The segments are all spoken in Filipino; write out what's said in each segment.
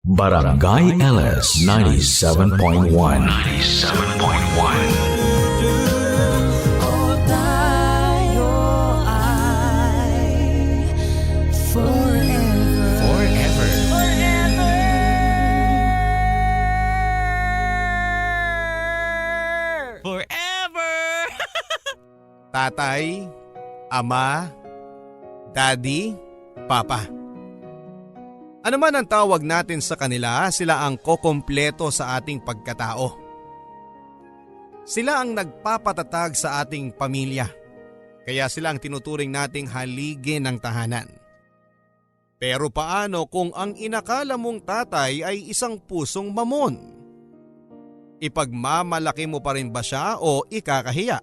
Barangay LS 97.1. 97.1. O tayo ay forever. Forever. Forever! Tatay, ama, daddy, papa. Ano man ang tawag natin sa kanila, sila ang kokompleto sa ating pagkatao. Sila ang nagpapatatag sa ating pamilya. Kaya sila ang tinuturing nating haligi ng tahanan. Pero paano kung ang inakala mong tatay ay isang pusong mamon? Ipagmamalaki mo pa rin ba siya o ikakahiya?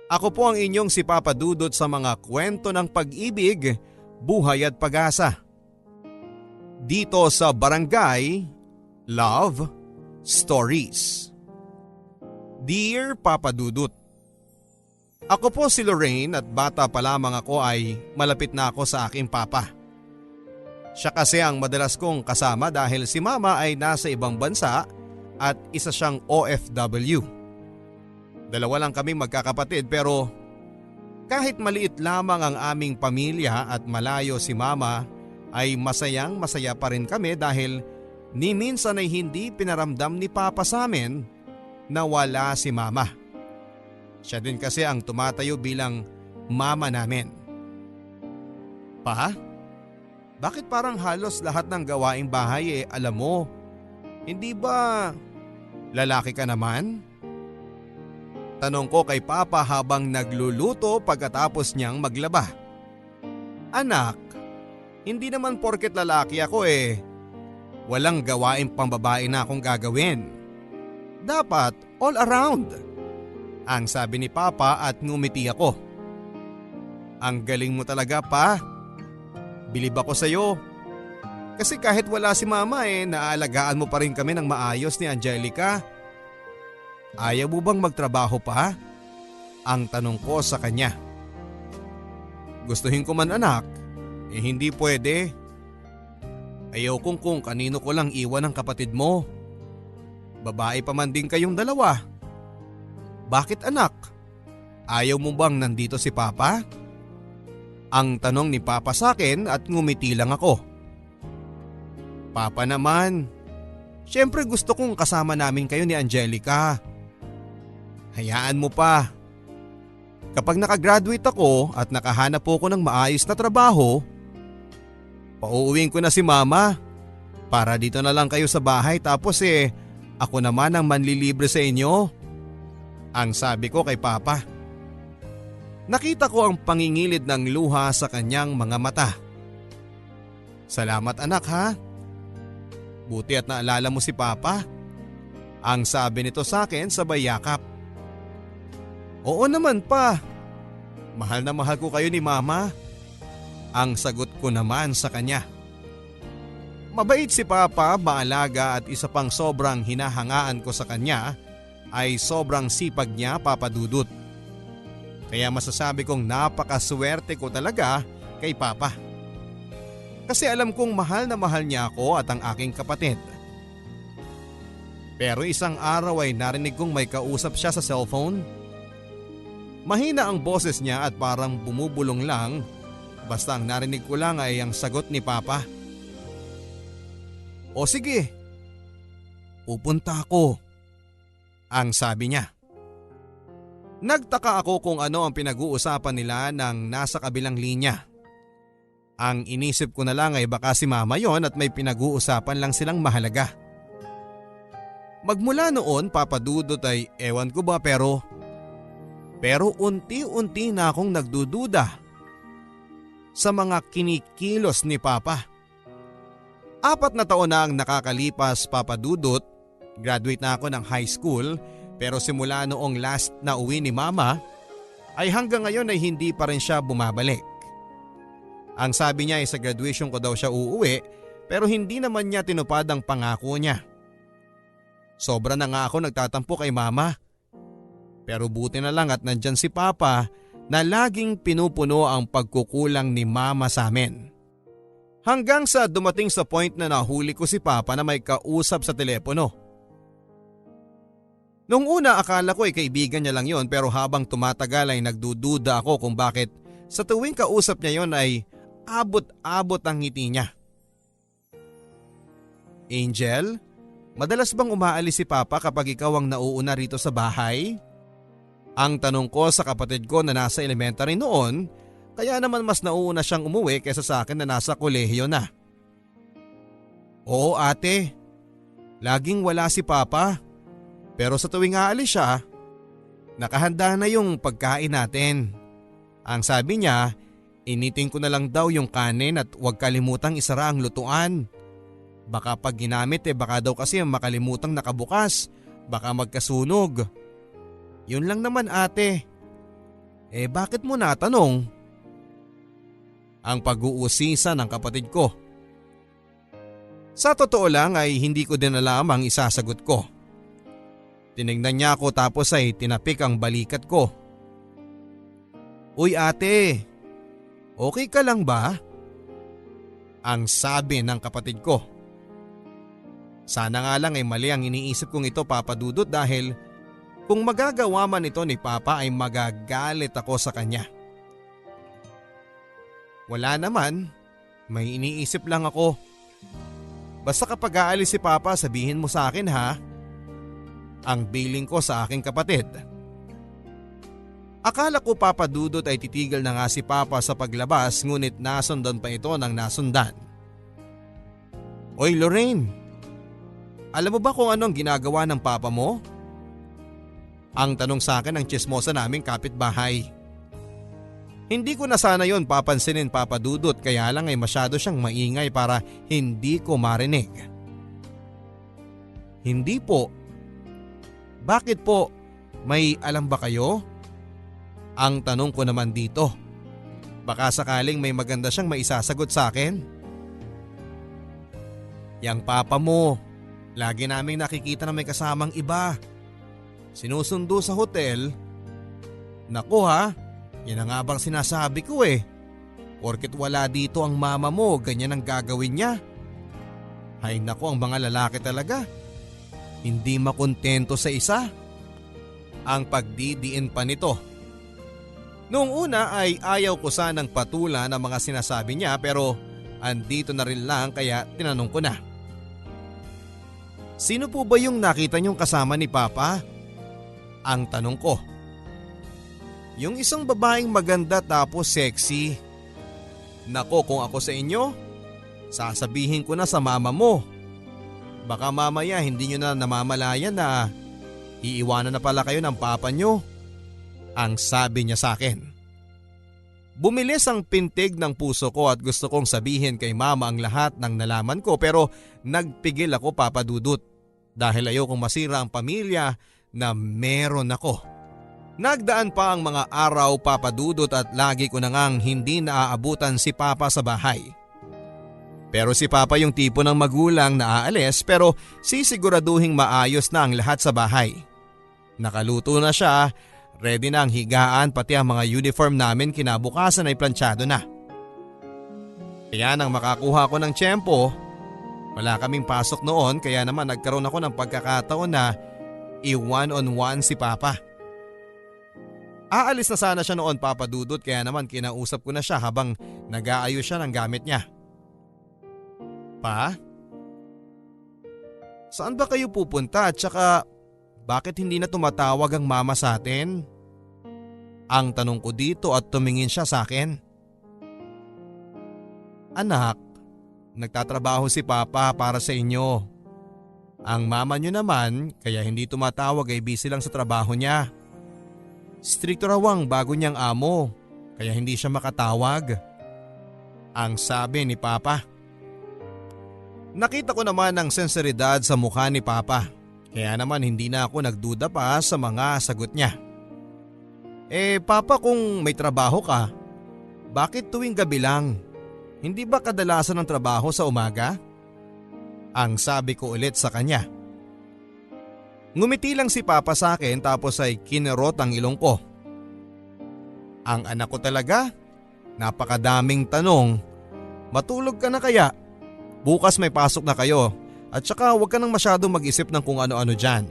Ako po ang inyong si Papa Dudut sa mga kwento ng pag-ibig, buhay at pag-asa. Dito sa Barangay Love Stories. Dear Papa Dudut, ako po si Lorraine at bata pa lamang ako ay malapit na ako sa aking papa. Siya kasi ang madalas kong kasama dahil si mama ay nasa ibang bansa at isa siyang OFW. Dalawa lang kaming magkakapatid pero kahit maliit lamang ang aming pamilya at malayo si mama ay masayang masaya pa rin kami dahil ni minsan ay hindi pinaramdam ni papa sa amin na wala si mama. Siya din kasi ang tumatayo bilang mama namin. Pa? Bakit parang halos lahat ng gawaing bahay alam mo? Hindi ba lalaki ka naman? Tanong ko kay papa habang nagluluto pagkatapos niyang maglaba. Anak, hindi naman porket lalaki ako walang gawaing pambabae na akong gagawin. Dapat all around. Ang sabi ni papa at ngumiti ako. Ang galing mo talaga pa. Bilib ako sa'yo. Kasi kahit wala si mama naaalagaan mo pa rin kami ng maayos ni Angelica. Ayaw mo bang magtrabaho pa? Ang tanong ko sa kanya. Gustuhin ko man anak, hindi pwede. Ayaw kung kanino ko lang iwan ang kapatid mo. Babae pa man din kayong dalawa. Bakit anak? Ayaw mo bang nandito si papa? Ang tanong ni papa sa akin at ngumiti lang ako. Papa naman, syempre gusto kong kasama namin kayo ni Angelica. Hayaan mo pa. Kapag nakagraduate ako at nakahanap po ko ng maayos na trabaho, pauuwiin ko na si mama para dito na lang kayo sa bahay tapos ako naman ang manlilibre sa inyo. Ang sabi ko kay papa. Nakita ko ang pangingilid ng luha sa kanyang mga mata. Salamat anak ha. Buti at naalala mo si papa. Ang sabi nito sa akin sabay yakap. Oo naman pa. Mahal na mahal ko kayo ni mama. Ang sagot ko naman sa kanya. Mabait si papa, maalaga at isa pang sobrang hinahangaan ko sa kanya ay sobrang sipag niya, Papa Dudut. Kaya masasabi kong napakaswerte ko talaga kay papa. Kasi alam kong mahal na mahal niya ako at ang aking kapatid. Pero isang araw ay narinig kong may kausap siya sa cellphone. Mahina ang boses niya at parang bumubulong lang. Basta ang narinig ko lang ay ang sagot ni papa. O sige, pupunta ako. Ang sabi niya. Nagtaka ako kung ano ang pinag-uusapan nila nang nasa kabilang linya. Ang inisip ko na lang ay baka si mama yon at may pinag-uusapan lang silang mahalaga. Magmula noon Papa Dudut ay ewan ko ba pero unti-unti na akong nagdududa sa mga kinikilos ni papa. 4 na taon na ang nakakalipas Papa Dudut. Graduate na ako ng high school pero simula noong last na uwi ni mama ay hanggang ngayon ay hindi pa rin siya bumabalik. Ang sabi niya ay sa graduation ko daw siya uuwi pero hindi naman niya tinupad ang pangako niya. Sobra na nga ako nagtatampo kay mama. Pero buti na lang at nandyan si papa na laging pinupuno ang pagkukulang ni mama sa amin. Hanggang sa dumating sa point na nahuli ko si Papa na may kausap sa telepono. Nung una akala ko ay kaibigan niya lang yon, pero habang tumatagal ay nagdududa ako kung bakit sa tuwing kausap niya yon ay abot-abot ang ngiti niya. Angel, madalas bang umaalis si Papa kapag ikaw ang nauuna rito sa bahay? Ang tanong ko sa kapatid ko na nasa elementary noon, kaya naman mas nauuna siyang umuwi kaysa sa akin na nasa kolehiyo na. Oo ate, laging wala si Papa. Pero sa tuwing aalis siya, nakahanda na yung pagkain natin. Ang sabi niya, initin ko na lang daw yung kanin at huwag kalimutang isara ang lutuan. Baka pag ginamit baka daw kasi makalimutang nakabukas, baka magkasunog. Yun lang naman ate. Bakit mo natanong? Ang pag-uusisa ng kapatid ko. Sa totoo lang ay hindi ko din alam ang isasagot ko. Tinignan niya ako tapos ay tinapik ang balikat ko. Uy ate, okay ka lang ba? Ang sabi ng kapatid ko. Sana nga lang ay mali ang iniisip kong ito, Papa Dudut, dahil kung magagawa man ito ni Papa ay magagalit ako sa kanya. Wala naman, may iniisip lang ako. Basta kapag aalis si Papa sabihin mo sa akin ha. Ang biling ko sa aking kapatid. Akala ko Papa Dudut ay titigil na nga si Papa sa paglabas, ngunit nasundan pa ito ng nasundan. Oy Lorraine, alam mo ba kung anong ginagawa ng Papa mo? Ang tanong sa akin ng tsismosa naming kapitbahay. Hindi ko na sana yon papansinin, Papa Dudut, kaya lang ay masyado siyang maingay para hindi ko marinig. Hindi po. Bakit po? May alam ba kayo? Ang tanong ko naman dito. Baka sakaling may maganda siyang maisasagot sa akin. Yang Papa mo, lagi naming nakikita na may kasamang iba. Sinusundo sa hotel. Naku ha, yan ang nga bang sinasabi ko Porket wala dito ang mama mo, ganyan ang gagawin niya. Hay naku, ang mga lalaki talaga. Hindi makontento sa isa. Ang pagdidiin pa nito. Noong una ay ayaw ko sanang patulan ang mga sinasabi niya, pero andito na rin lang kaya tinanong ko na. Sino po ba yung nakita niyong kasama ni Papa? Ang tanong ko. Yung isang babaeng maganda tapos sexy. Nako, kung ako sa inyo, sasabihin ko na sa mama mo. Baka mamaya hindi nyo na namamalayan na iiwanan na pala kayo ng Papa nyo. Ang sabi niya sa akin. Bumilis ang pintig ng puso ko at gusto kong sabihin kay mama ang lahat ng nalaman ko, pero nagpigil ako, Papa Dudut, dahil ayokong masira ang pamilya na meron ako. Nagdaan pa ang mga araw, Papa Dudut, at lagi ko na ngang hindi naaabutan si Papa sa bahay. Pero si Papa yung tipo ng magulang na aalis pero sisiguraduhing maayos na ang lahat sa bahay. Nakaluto na siya, ready na ang higaan, pati ang mga uniform namin kinabukasan ay planchado na. Kaya nang makakuha ko ng tiyempo, wala kaming pasok noon, kaya naman nagkaroon ako ng pagkakataon na i-one-on-one si Papa. Aalis na sana siya noon, Papa Dudut, kaya naman kinausap ko na siya habang nag-aayos siya ng gamit niya. Pa? Saan ba kayo pupunta at saka bakit hindi na tumatawag ang mama sa atin? Ang tanong ko dito at tumingin siya sa akin. Anak, nagtatrabaho si Papa para sa inyo. Ang mama niyo naman, kaya hindi tumatawag ay busy lang sa trabaho niya. Stricto raw ang bago niyang amo, kaya hindi siya makatawag. Ang sabi ni Papa. Nakita ko naman ang senseridad sa mukha ni Papa, kaya naman hindi na ako nagduda pa sa mga sagot niya. Papa, kung may trabaho ka, bakit tuwing gabi lang? Hindi ba kadalasan ang trabaho sa umaga? Ang sabi ko ulit sa kanya. Ngumiti lang si Papa sa akin tapos ay kinerot ang ilong ko. Ang anak ko talaga, napakadaming tanong Matulog ka na kaya? Bukas may pasok na kayo at saka huwag ka nang masyadong mag-isip ng kung ano-ano dyan.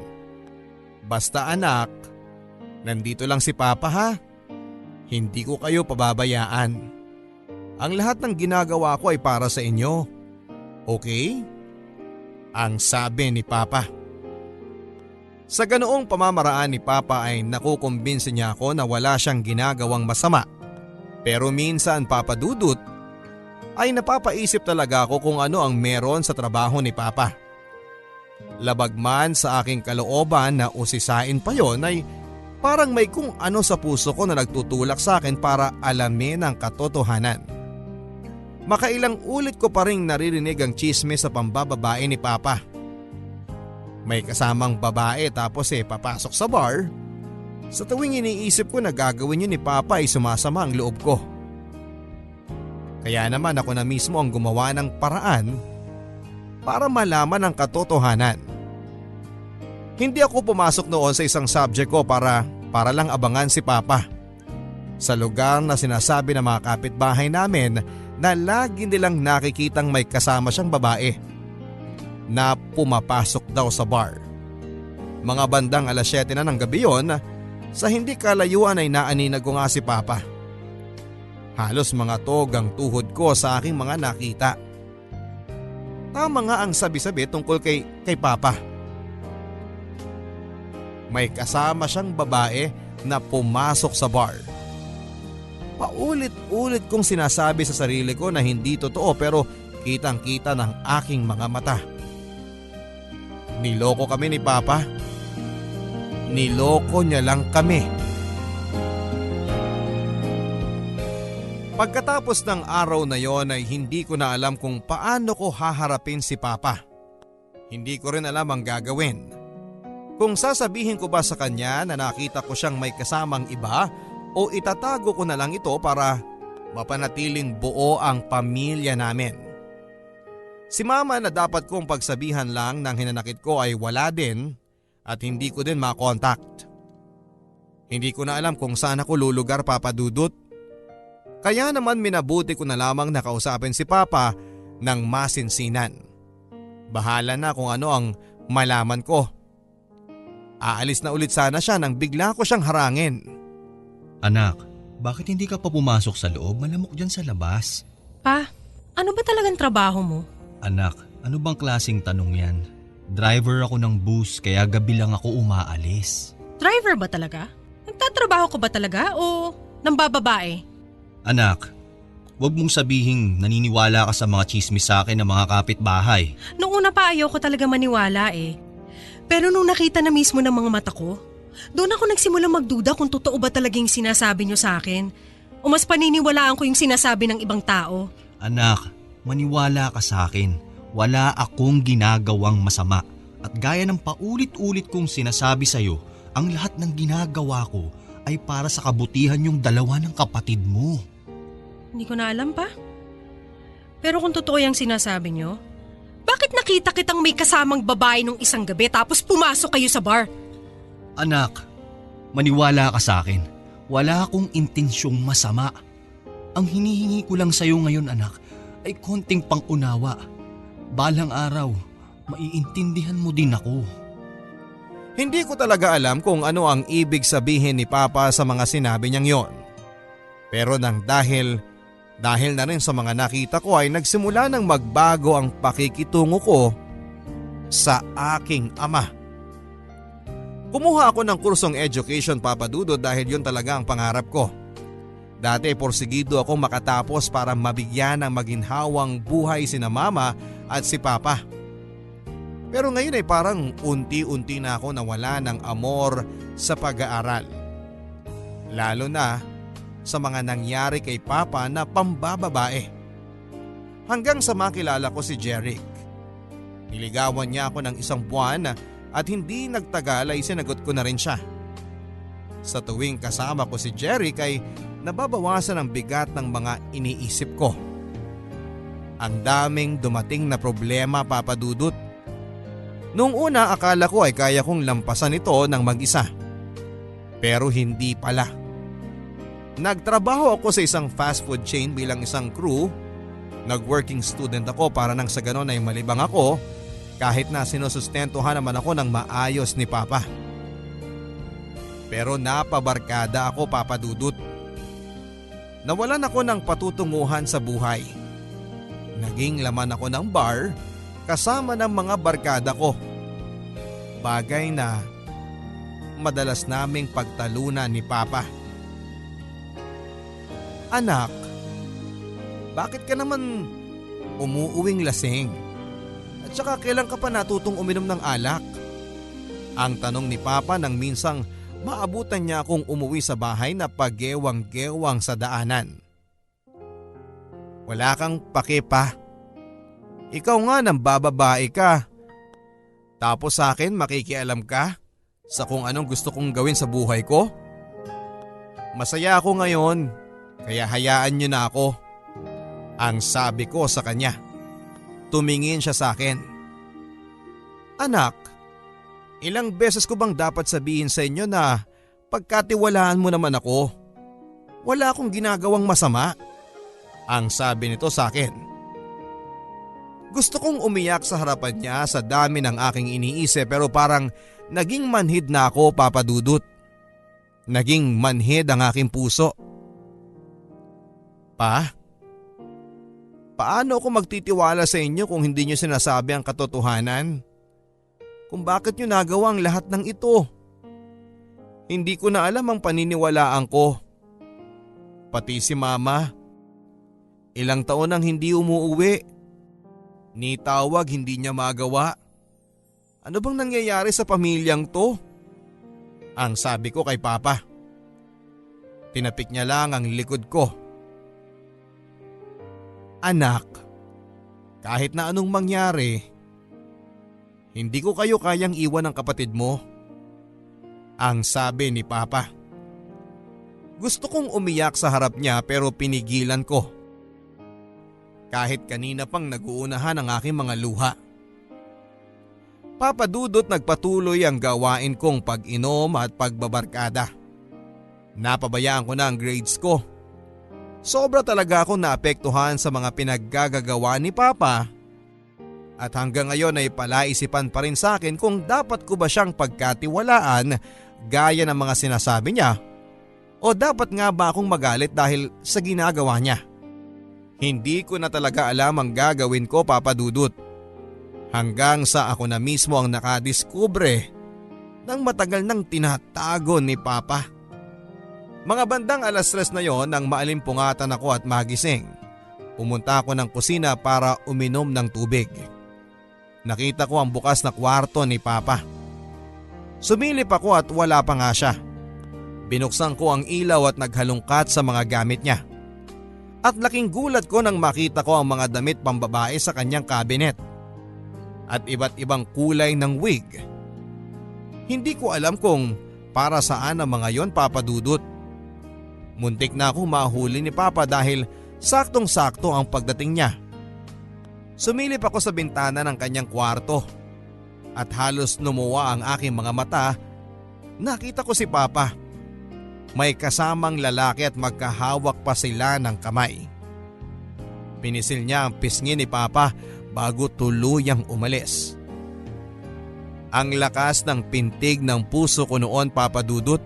Basta anak, nandito lang si Papa ha. Hindi ko kayo pababayaan. Ang lahat ng ginagawa ko ay para sa inyo. Okay? Ang sabi ni Papa. Sa ganoong pamamaraan ni Papa ay nakukumbinsi niya ako na wala siyang ginagawang masama. Pero minsan Papa Dudut, ay napapaisip talaga ako kung ano ang meron sa trabaho ni Papa. Labag man sa aking kalooban na usisain pa yon ay parang may kung ano sa puso ko na nagtutulak sa akin para alamin ang katotohanan. Makailang ulit ko pa rin naririnig ang chismis sa pambababae ni Papa. May kasamang babae tapos papasok sa bar. Sa tuwing iniisip ko na gagawin yun ni Papa ay sumasama ang loob ko. Kaya naman ako na mismo ang gumawa ng paraan para malaman ang katotohanan. Hindi ako pumasok noon sa isang subject ko para lang abangan si Papa. Sa lugar na sinasabi ng mga kapitbahay namin na lagi nilang nakikitang may kasama siyang babae na pumapasok daw sa bar. Mga bandang 7:00 na ng gabi yon, sa hindi kalayuan ay naaninag ko nga si Papa. Halos mga togang tuhod ko sa aking mga nakita. Tama nga ang sabi-sabi tungkol kay Papa. May kasama siyang babae na pumasok sa bar. Paulit-ulit kong sinasabi sa sarili ko na hindi totoo pero kitang-kita ng aking mga mata. Niloko kami ni Papa. Niloko niya lang kami. Pagkatapos ng araw na yon ay hindi ko na alam kung paano ko haharapin si Papa. Hindi ko rin alam ang gagawin. Kung sasabihin ko ba sa kanya na nakita ko siyang may kasamang iba o itatago ko na lang ito para mapanatiling buo ang pamilya namin. Si Mama na dapat kong pagsabihan lang ng hinanakit ko ay wala din at hindi ko din makontakt. Hindi ko na alam kung saan ako lulugar, Papa Dudut. Kaya naman minabuti ko na lamang nakausapin si Papa ng masinsinan. Bahala na kung ano ang malaman ko. Aalis na ulit sana siya nang bigla ko siyang harangin. Anak, bakit hindi ka pa pumasok sa loob? Malamok dyan sa labas. Pa, ano ba talagang trabaho mo? Anak, ano bang klaseng tanong yan? Driver ako ng bus kaya gabi lang ako umaalis. Driver ba talaga? Nagtatrabaho ko ba talaga o nambababae? Anak, wag mong sabihing naniniwala ka sa mga chismis sa akin ng mga kapitbahay. Noong una pa ayaw ko talaga maniwala eh. Pero nung nakita na mismo ng mga mata ko, doon ako nagsimulang magduda kung totoo ba talagang sinasabi niyo sa akin o mas paniniwalaan ko yung sinasabi ng ibang tao. Anak, maniwala ka sa akin. Wala akong ginagawang masama. At gaya ng paulit-ulit kong sinasabi sa'yo, ang lahat ng ginagawa ko ay para sa kabutihan yung dalawa ng kapatid mo. Hindi ko na alam pa. Pero kung totoo yung sinasabi niyo, bakit nakita kitang may kasamang babae nung isang gabi tapos pumasok kayo sa bar? Anak, maniwala ka sa akin. Wala akong intensyong masama. Ang hinihingi ko lang sa'yo ngayon, anak, ay konting pangunawa. Balang araw, maiintindihan mo din ako. Hindi ko talaga alam kung ano ang ibig sabihin ni Papa sa mga sinabi niyang yon. Pero dahil na rin sa mga nakita ko ay nagsimula nang magbago ang pakikitungo ko sa aking ama. Kumuha ako ng kursong education, Papa Dudut, dahil yun talaga ang pangarap ko. Dati porsigido ako makatapos para mabigyan ng maginhawang buhay sina Mama at si Papa. Pero ngayon ay parang unti-unti na ako nawala ng amor sa pag-aaral. Lalo na sa mga nangyari kay Papa na pambababae. Hanggang sa makilala ko si Jeric. Niligawan niya ako ng 1 buwan at hindi nagtagal ay sinagot ko na rin siya. Sa tuwing kasama ko si Jeric ay nababawasan ang bigat ng mga iniisip ko. Ang daming dumating na problema, Papa Dudut. Noong una akala ko ay kaya kong lampasan ito ng mag-isa. Pero hindi pala. Nagtrabaho ako sa isang fast food chain bilang isang crew Nag-working student ako para nang sa ganon ay malibang ako kahit na sinusustentuhan naman ako ng maayos ni Papa. Pero napabarkada ako, Papa Dudut. Nawalan ako ng patutunguhan sa buhay. Naging laman ako ng bar kasama ng mga barkada ko. Bagay na madalas naming pagtalunan ni Papa. Anak, bakit ka naman umuuwing lasing? At saka kailan ka pa natutong uminom ng alak? Ang tanong ni Papa nang minsang maabutan niya akong umuwi sa bahay na paggewang-gewang sa daanan. Wala kang pake pa. Ikaw nga nang bababae ka. Tapos sa akin makikialam ka sa kung anong gusto kong gawin sa buhay ko? Masaya ako ngayon, kaya hayaan niyo na ako. Ang sabi ko sa kanya. Tumingin siya sa akin. Anak, ilang beses ko bang dapat sabihin sa inyo na pagkatiwalaan mo naman ako? Wala akong ginagawang masama. Ang sabi nito sa akin. Gusto kong umiyak sa harapan niya sa dami ng aking iniisip pero parang naging manhid na ako, Papa Dudut. Naging manhid ang aking puso. Pa, paano ako magtitiwala sa inyo kung hindi niyo sinasabi ang katotohanan? Kung bakit niyo nagawa ang lahat ng ito? Hindi ko na alam ang paniniwalaan ko. Pati si Mama, ilang taon nang hindi umuuwi. Ni tawag hindi niya magawa. Ano bang nangyayari sa pamilyang to? Ang sabi ko kay Papa. Tinapik niya lang ang likod ko. Anak, kahit na anong mangyari, hindi ko kayo kayang iwan ng kapatid mo. Ang sabi ni Papa. Gusto kong umiyak sa harap niya pero pinigilan ko. Kahit kanina pang nag-uunahan ang aking mga luha. Papa Dudut, nagpatuloy ang gawain kong pag-inom at pagbabarkada. Napabayaan ko na ang grades ko. Sobra talaga akong naapektuhan sa mga pinaggagawa ni Papa. At hanggang ngayon ay palaisipan pa rin sa akin kung dapat ko ba siyang pagkatiwalaan gaya ng mga sinasabi niya o dapat nga ba akong magalit dahil sa ginagawa niya. Hindi ko na talaga alam ang gagawin ko, Papa Dudut. Hanggang sa ako na mismo ang nakadiskubre ng matagal nang tinatago ni Papa. Mga bandang 3:00 na yon nang maalimpungatan ako at magising. Pumunta ako ng kusina para uminom ng tubig. Nakita ko ang bukas na kwarto ni Papa. Sumilip ako at wala pa nga siya. Binuksan ko ang ilaw at naghalungkat sa mga gamit niya. At laking gulat ko nang makita ko ang mga damit pambabae sa kanyang kabinet. At iba't ibang kulay ng wig. Hindi ko alam kung para saan ang mga yon, Papa Dudut. Muntik na ako mahuli ni Papa dahil saktong-sakto ang pagdating niya. Sumilip ako sa bintana ng kanyang kwarto at halos lumuwa ang aking mga mata. Nakita ko si Papa. May kasamang lalaki at magkahawak pa sila ng kamay. Pinisil niya ang pisngi ni Papa bago tuluyang umalis. Ang lakas ng pintig ng puso ko noon, Papa Dudut.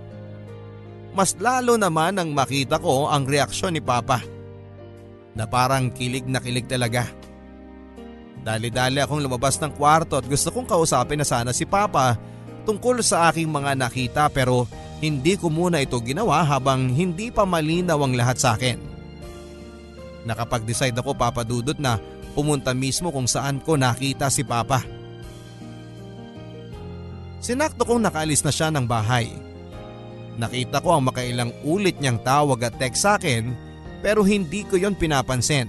Mas lalo naman nang makita ko ang reaksyon ni Papa. Na parang kilig na kilig talaga. Dali-dali akong lumabas ng kwarto at gusto kong kausapin na sana si Papa tungkol sa aking mga nakita pero hindi ko muna ito ginawa habang hindi pa malinaw ang lahat sa akin. Nakapag-decide ako, Papa Dudut, na pumunta mismo kung saan ko nakita si Papa. Sinakto kong nakaalis na siya ng bahay. Nakita ko ang makailang ulit niyang tawag at text sa akin pero hindi ko yon pinapansin.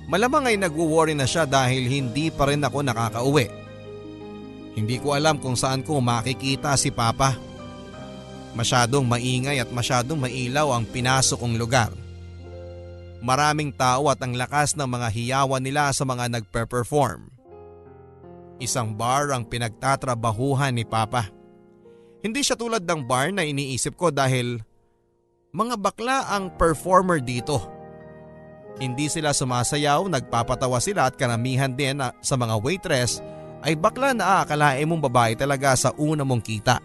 Malamang ay nagwo-worry na siya dahil hindi pa rin ako nakakauwi. Hindi ko alam kung saan ko makikita si Papa. Masyadong maingay at masyadong mailaw ang pinasok kong lugar. Maraming tao at ang lakas ng mga hiyawan nila sa mga nagpe-perform. Isang bar ang pinagtatrabahuhan ni Papa. Hindi siya tulad ng bar na iniisip ko dahil mga bakla ang performer dito. Hindi sila sumasayaw, nagpapatawa sila at karamihan din sa mga waitress ay bakla na aakalain mong babae talaga sa una mong kita.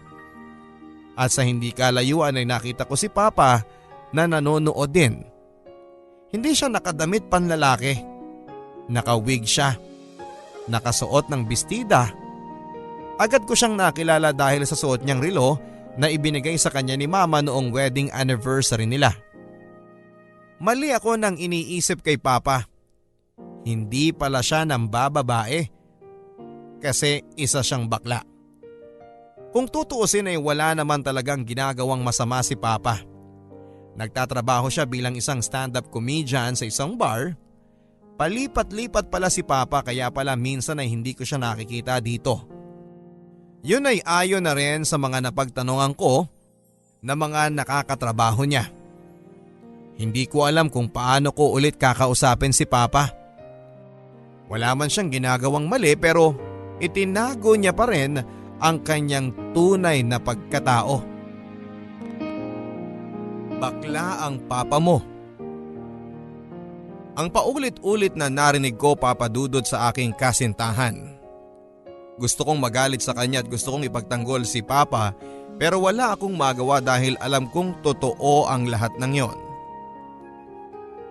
At sa hindi kalayuan ay nakita ko si Papa na nanonood din. Hindi siya nakadamit panlalaki. Nakawig siya. Nakasuot ng bestida. Agad ko siyang nakilala dahil sa suot niyang relo na ibinigay sa kanya ni Mama noong wedding anniversary nila. Mali ako nang iniisip kay Papa. Hindi pala siya ng bababae. Kasi isa siyang bakla. Kung tutuusin ay wala naman talagang ginagawang masama si Papa. Nagtatrabaho siya bilang isang stand-up comedian sa isang bar. Palipat-lipat pala si Papa kaya pala minsan ay hindi ko siya nakikita dito. Yun ay ayon na rin sa mga napagtanungan ko na mga nakakatrabaho niya. Hindi ko alam kung paano ko ulit kakausapin si Papa. Wala man siyang ginagawang mali pero itinago niya pa rin ang kanyang tunay na pagkatao. Bakla ang papa mo. Ang paulit-ulit na narinig ko, Papa Dudut, sa aking kasintahan. Gusto kong magalit sa kanya at gusto kong ipagtanggol si Papa pero wala akong magawa dahil alam kong totoo ang lahat ng yon.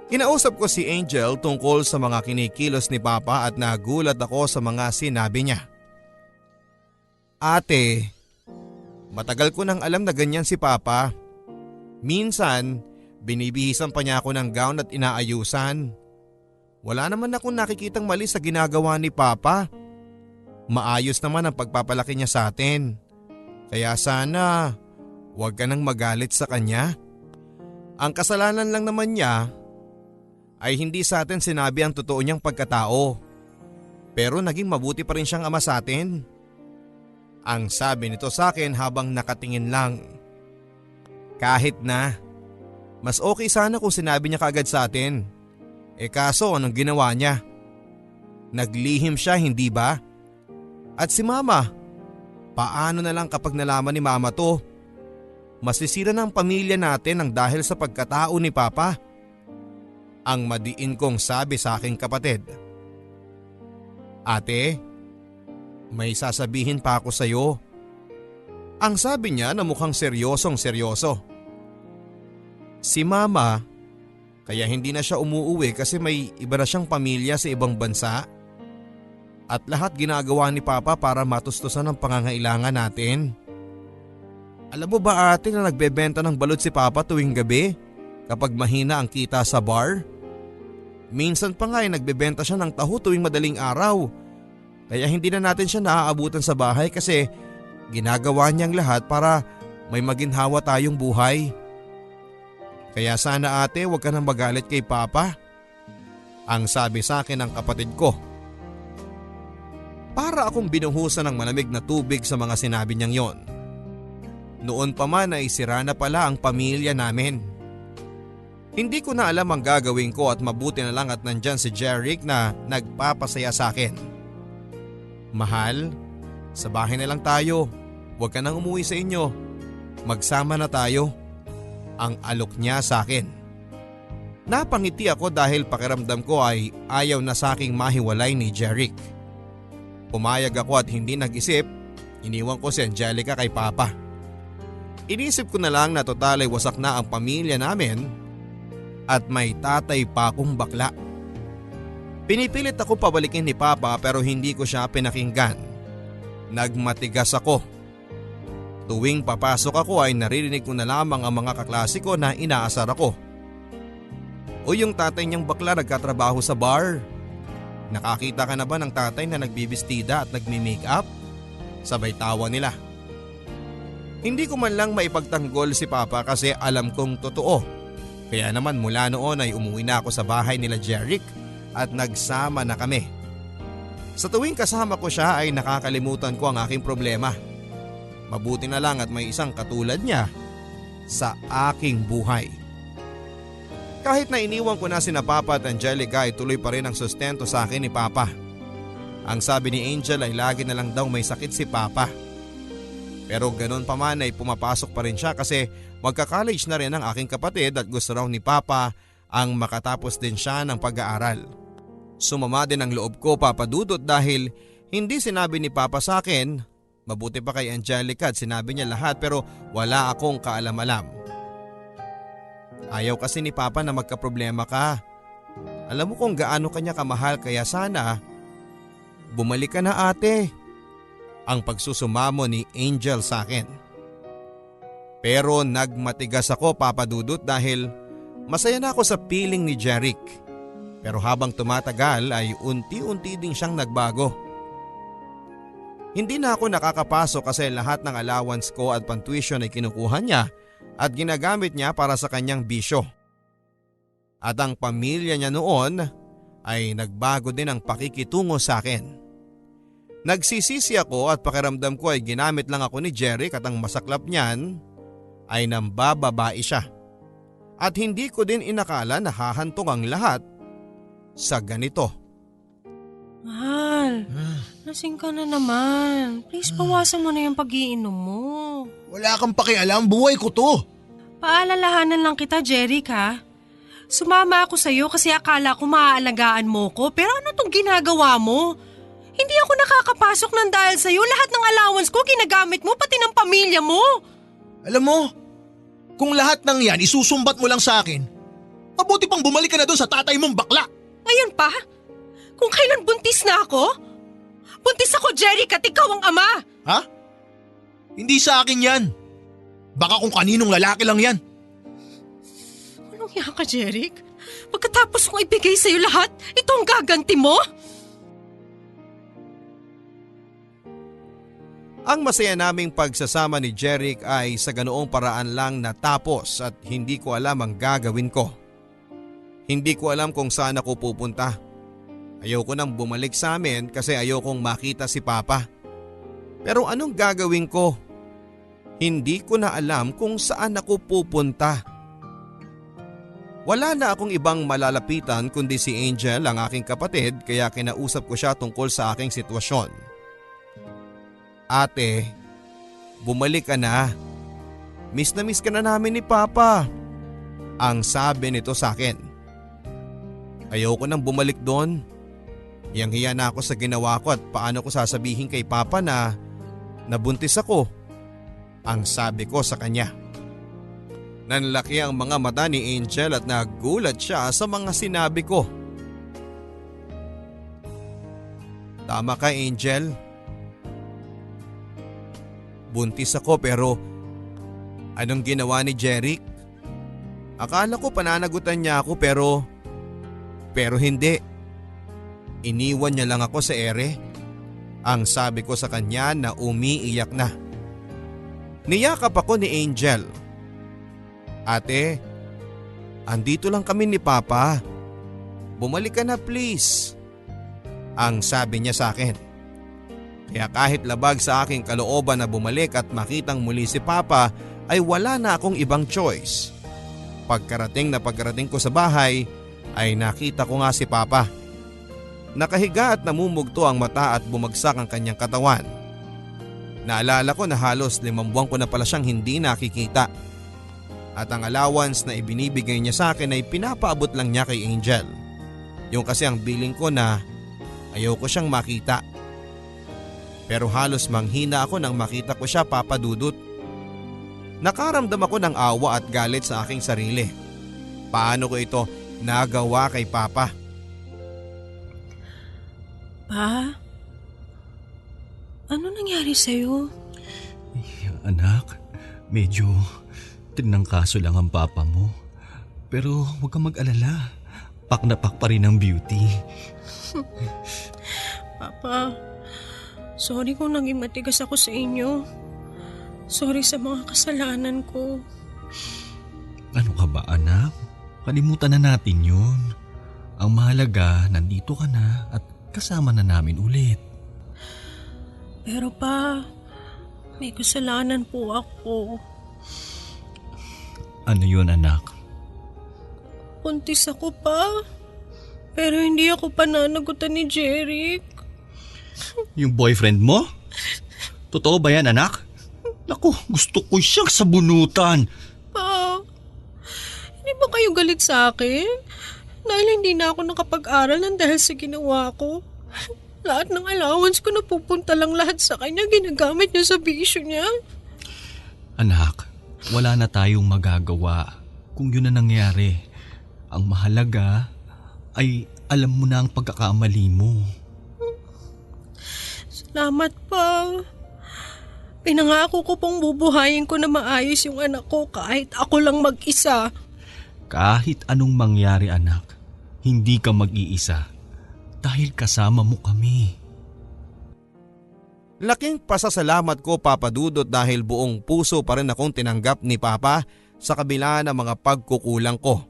Kinausap ko si Angel tungkol sa mga kinikilos ni Papa at nagulat ako sa mga sinabi niya. Ate, matagal ko nang alam na ganyan si Papa. Minsan, binibihisan pa niya ako ng gown at inaayusan. Wala naman akong nakikitang mali sa ginagawa ni Papa. Maayos naman ang pagpapalaki niya sa atin. Kaya sana, huwag ka nang magalit sa kanya. Ang kasalanan lang naman niya ay hindi sa atin sinabi ang totoo niyang pagkatao. Pero naging mabuti pa rin siyang ama sa atin. Ang sabi nito sa akin habang nakatingin lang. Kahit na, mas okay sana kung sinabi niya kaagad sa atin. Kaso anong ginawa niya? Naglihim siya, hindi ba? At si Mama, paano na lang kapag nalaman ni Mama to? Masisira ng pamilya natin ang dahil sa pagkatao ni Papa. Ang madiin kong sabi sa aking kapatid. Ate, may sasabihin pa ako sa iyo. Ang sabi niya na mukhang seryosong seryoso. Si Mama, kaya hindi na siya umuuwi kasi may iba na siyang pamilya sa ibang bansa. At lahat ginagawa ni Papa para matustusan ang pangangailangan natin. Alam mo ba ate na nagbebenta ng balot si Papa tuwing gabi kapag mahina ang kita sa bar? Minsan pa nga ay nagbebenta siya ng taho tuwing madaling araw. Kaya hindi na natin siya naaabutan sa bahay kasi ginagawa niyang lahat para may maginhawa tayong buhay. Kaya sana ate huwag ka nang magalit kay Papa. Ang sabi sa akin ng kapatid ko. Para akong binuhusan ng malamig na tubig sa mga sinabi niyang yon. Noon pa man ay sira na pala ang pamilya namin. Hindi ko na alam ang gagawin ko at mabuti na lang at nandyan si Jeric na nagpapasaya sa akin. Mahal, sa bahay na lang tayo. Huwag ka nang umuwi sa inyo. Magsama na tayo. Ang alok niya sa akin. Napangiti ako dahil pakiramdam ko ay ayaw na sa aking mahiwalay ni Jeric. Pumayag ako at hindi nag-isip, iniwan ko si Angelica kay Papa. Inisip ko na lang na total ay wasak na ang pamilya namin at may tatay pa akong bakla. Pinipilit ako pabalikin ni Papa pero hindi ko siya pinakinggan. Nagmatigas ako. Tuwing papasok ako ay naririnig ko na lamang ang mga kaklase ko na inaasar ako. O yung tatay niyang bakla nagkatrabaho sa bar. Nakakita ka na ba ng tatay na nagbibistida at nagmi-makeup? Sabay tawa nila. Hindi ko man lang maipagtanggol si Papa kasi alam kong totoo. Kaya naman mula noon ay umuwi na ako sa bahay nila Jeric at nagsama na kami. Sa tuwing kasama ko siya ay nakakalimutan ko ang aking problema. Mabuti na lang at may isang katulad niya sa aking buhay. Kahit na iniwan ko na sina Papa at Angelica ay tuloy pa rin ang sustento sa akin ni Papa. Ang sabi ni Angel ay lagi na lang daw may sakit si Papa. Pero ganoon pa man ay pumapasok pa rin siya kasi magka-college na rin ang aking kapatid at gusto raw ni Papa ang makatapos din siya ng pag-aaral. Sumama din ang loob ko, Papa Dudut, dahil hindi sinabi ni Papa sa akin. Mabuti pa kay Angelica at sinabi niya lahat pero wala akong kaalam-alam. Ayaw kasi ni Papa na magkaproblema ka. Alam mo kung gaano kanya kamahal kaya sana bumalik ka na, ate. Ang pagsusumamo ni Angel sa akin. Pero nagmatigas ako, Papa Dudut, dahil masaya na ako sa piling ni Jeric. Pero habang tumatagal ay unti-unti din siyang nagbago. Hindi na ako nakakapasok kasi lahat ng allowance ko at pantuition ay kinukuha niya at ginagamit niya para sa kanyang bisyo. At ang pamilya niya noon ay nagbago din ang pakikitungo sa akin. Nagsisisi ako at pakiramdam ko ay ginamit lang ako ni Jeric at ang masaklap niyan ay nambababae siya. At hindi ko din inakala na hahantong ang lahat sa ganito. Mahal, lasing ka na naman. Please, bawasan mo na yung pag-iinom mo. Wala kang pakialam, buhay ko to. Paalalahanan lang kita, Jeric, ha? Sumama ako sa'yo kasi akala ko maaalagaan mo ko, pero ano tong ginagawa mo? Hindi ako nakakapasok ng dahil sa'yo. Lahat ng allowance ko ginagamit mo, pati ng pamilya mo. Alam mo, kung lahat ng yan isusumbat mo lang sa akin, mabuti pang bumalik ka na doon sa tatay mong bakla. Ngayon pa? Kung kailan buntis na ako? Buntis ako, Jeric, at ikaw ang ama. Ha? Hindi sa akin yan. Baka kung kaninong lalaki lang yan. Anong yan ka, Jeric? Pagkatapos kong ibigay sa'yo lahat, ito ang gaganti mo? Ang masaya naming pagsasama ni Jeric ay sa ganoong paraan lang natapos at hindi ko alam ang gagawin ko. Hindi ko alam kung saan ako pupunta. Ayoko nang bumalik sa amin kasi ayokong makita si Papa. Pero anong gagawin ko? Hindi ko na alam kung saan ako pupunta. Wala na akong ibang malalapitan kundi si Angel, ang aking kapatid, kaya kinausap ko siya tungkol sa aking sitwasyon. Ate, bumalik ka na. Miss na miss ka na namin ni Papa. Ang sabi nito sa akin. Ayoko nang bumalik doon. Hiyang-hiya na ako sa ginawa ko at paano ko sasabihin kay Papa na nabuntis ako. Ang sabi ko sa kanya. Nanlaki ang mga mata ni Angel at nagulat siya sa mga sinabi ko. Tama ka, Angel. Buntis ako pero anong ginawa ni Jeric? Akala ko pananagutan niya ako pero hindi. Iniwan niya lang ako sa ere. Ang sabi ko sa kanya na umiiyak na. Niyakap ako ni Angel. Ate, andito lang kami ni Papa. Bumalik ka na please. Ang sabi niya sa akin. Kaya kahit labag sa aking kalooban na bumalik at makitang muli si Papa ay wala na akong ibang choice. Pagkarating ko sa bahay ay nakita ko nga si Papa. Nakahiga at namumugto ang mata at bumagsak ang kanyang katawan. Naalala ko na halos 5 buwan ko na pala siyang hindi nakikita. At ang allowance na ibinibigay niya sa akin ay pinapaabot lang niya kay Angel. Yung kasi ang billing ko na ayoko siyang makita. Pero halos manghina ako nang makita ko siya, Papa Dudut. Nakaramdam ako ng awa at galit sa aking sarili. Paano ko ito nagawa kay Papa? Pa? Ano nangyari sa'yo? Anak, medyo tinangkaso lang ang papa mo. Pero huwag kang mag-alala. Pak na pak pa rin ang beauty. Papa, sorry kung naging matigas ako sa inyo. Sorry sa mga kasalanan ko. Ano ka ba, anak? Kalimutan na natin yun. Ang mahalaga, nandito ka na at kasama na namin ulit. Pero pa, may kasalanan po ako. Ano yun, anak? Buntis ako pa. Pero hindi ako pananagutan ni Jeric. Yung boyfriend mo? Totoo ba yan, anak? Naku, gusto ko siyang sabunutan. Pa, hindi ba kayo galit sa akin? Dahil hindi na ako nakapag-aral ng dahil sa ginawa ko. Lahat ng allowance ko napupunta lang lahat sa kanya, ginagamit niya sa bisyo niya. Anak, wala na tayong magagawa kung yun na nangyari. Ang mahalaga ay alam mo na ang pagkakamali mo. Salamat pa. Pinangako ko pong bubuhayin ko na maayos yung anak ko kahit ako lang mag-isa. Kahit anong mangyari anak, hindi ka mag-iisa dahil kasama mo kami. Laking pasasalamat ko, Papa Dudut, dahil buong puso pa rin akong tinanggap ni Papa sa kabila ng mga pagkukulang ko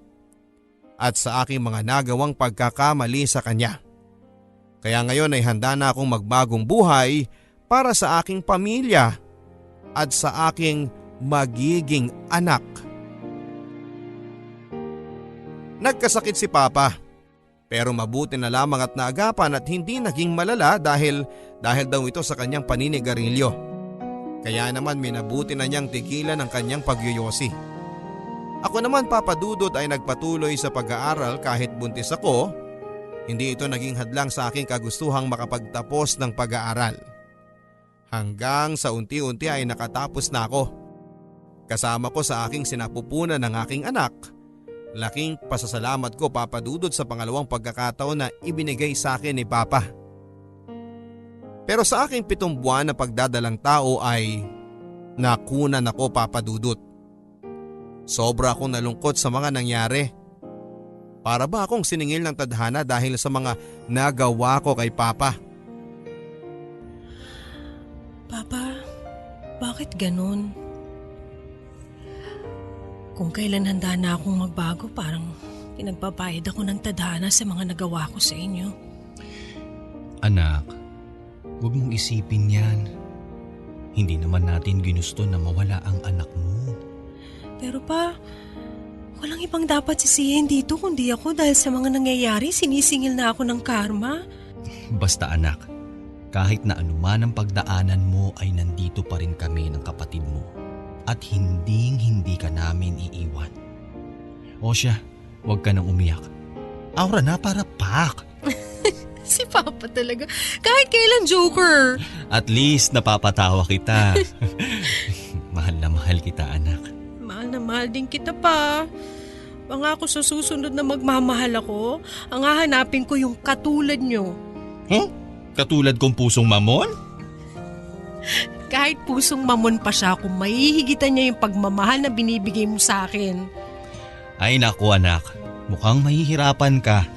at sa aking mga nagawang pagkakamali sa kanya. Kaya ngayon ay handa na akong magbagong buhay para sa aking pamilya at sa aking magiging anak. Nagkasakit si Papa, pero mabuti na lamang at naagapan at hindi naging malala dahil daw ito sa kanyang paninigarilyo. Kaya naman minabuti na niyang tigilan ang kanyang pagyoyosi. Ako naman, Papa Dudut, ay nagpatuloy sa pag-aaral kahit buntis ako. Hindi ito naging hadlang sa aking kagustuhang makapagtapos ng pag-aaral. Hanggang sa unti-unti ay nakatapos na ako. Kasama ko sa aking sinapupunan ng aking anak. Laking pasasalamat ko, Papa Dudut, sa pangalawang pagkakataon na ibinigay sa akin ni Papa. Pero sa aking 7 buwan na pagdadalang tao ay nakunan ako, Papa Dudut. Sobra akong nalungkot sa mga nangyari. Para ba akong siningil ng tadhana dahil sa mga nagawa ko kay Papa? Papa, bakit ganun? Kung kailan handa na akong magbago, parang pinagpapayad ako ng tadhana sa mga nagawa ko sa inyo. Anak, huwag mong isipin yan. Hindi naman natin ginusto na mawala ang anak mo. Pero pa, walang ibang dapat sisihin dito kundi ako dahil sa mga nangyayari sinisingil na ako ng karma. Basta anak, kahit na anuman ang pagdaanan mo ay nandito pa rin kami ng kapatid mo. At hindi ka namin iiwan. O siya, huwag ka nang umiyak. Aura na para pak. Si Papa talaga, kahit kailan joker. At least napapatawa kita. Mahal na mahal kita anak. Mahal na mahal din kita pa. Pangako sa susunod na magmamahal ako, ang hahanapin ko yung katulad nyo. Katulad kong pusong mamon? Kahit pusong mamon pa siya, kung mahihigitan niya yung pagmamahal na binibigay mo sa akin. Ay naku anak, mukhang mahihirapan ka.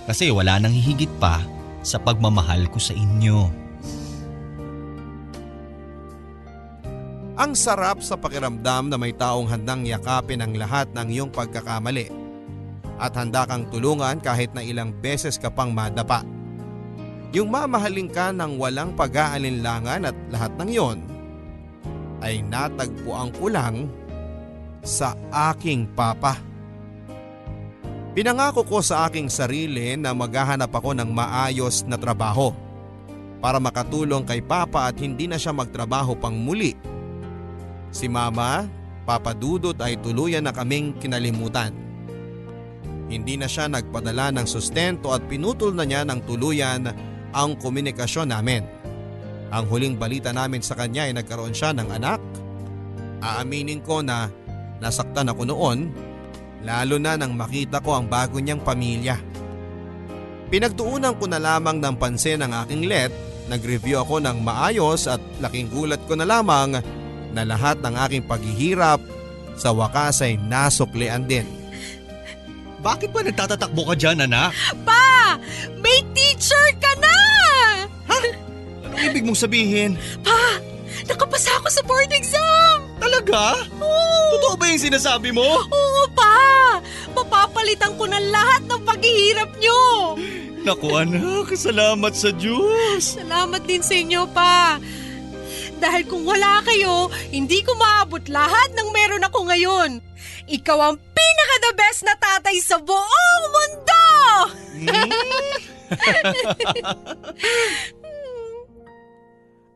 Kasi wala nang hihigit pa sa pagmamahal ko sa inyo. Ang sarap sa pakiramdam na may taong handang yakapin ang lahat ng iyong pagkakamali at handa kang tulungan kahit na ilang beses ka pang madapa. Yung mamahalin ka ng walang pag-aalinlangan at lahat ng yon ay natagpuan ko lang sa aking Papa. Pinangako ko sa aking sarili na maghahanap ako ng maayos na trabaho para makatulong kay Papa at hindi na siya magtrabaho pang muli. Si Mama, Papa Dudut ay tuluyan na kaming kinalimutan. Hindi na siya nagpadala ng sustento at pinutol na niya ng tuluyan ang komunikasyon namin. Ang huling balita namin sa kanya ay nagkaroon siya ng anak. Aaminin ko na nasaktan ako noon, lalo na nang makita ko ang bago niyang pamilya. Pinagtuunan ko na lamang ng pansin ang aking let, nag-review ako ng maayos at laking gulat ko na lamang na lahat ng aking paghihirap sa wakas ay nasuklian din. Bakit ba nagtatatakbo ka dyan, anak? Pa! May teacher ka na! Anong ibig mong sabihin? Pa! Nakapasa ako sa board exam! Talaga? Oo! Totoo ba yung sinasabi mo? Oo pa! Mapapalitan ko ng lahat ng paghihirap nyo! Naku anak, salamat sa Diyos. Salamat din sa inyo pa! Dahil kung wala kayo, hindi ko maabot lahat ng meron ako ngayon. Ikaw ang pinaka-the best na tatay sa buong mundo!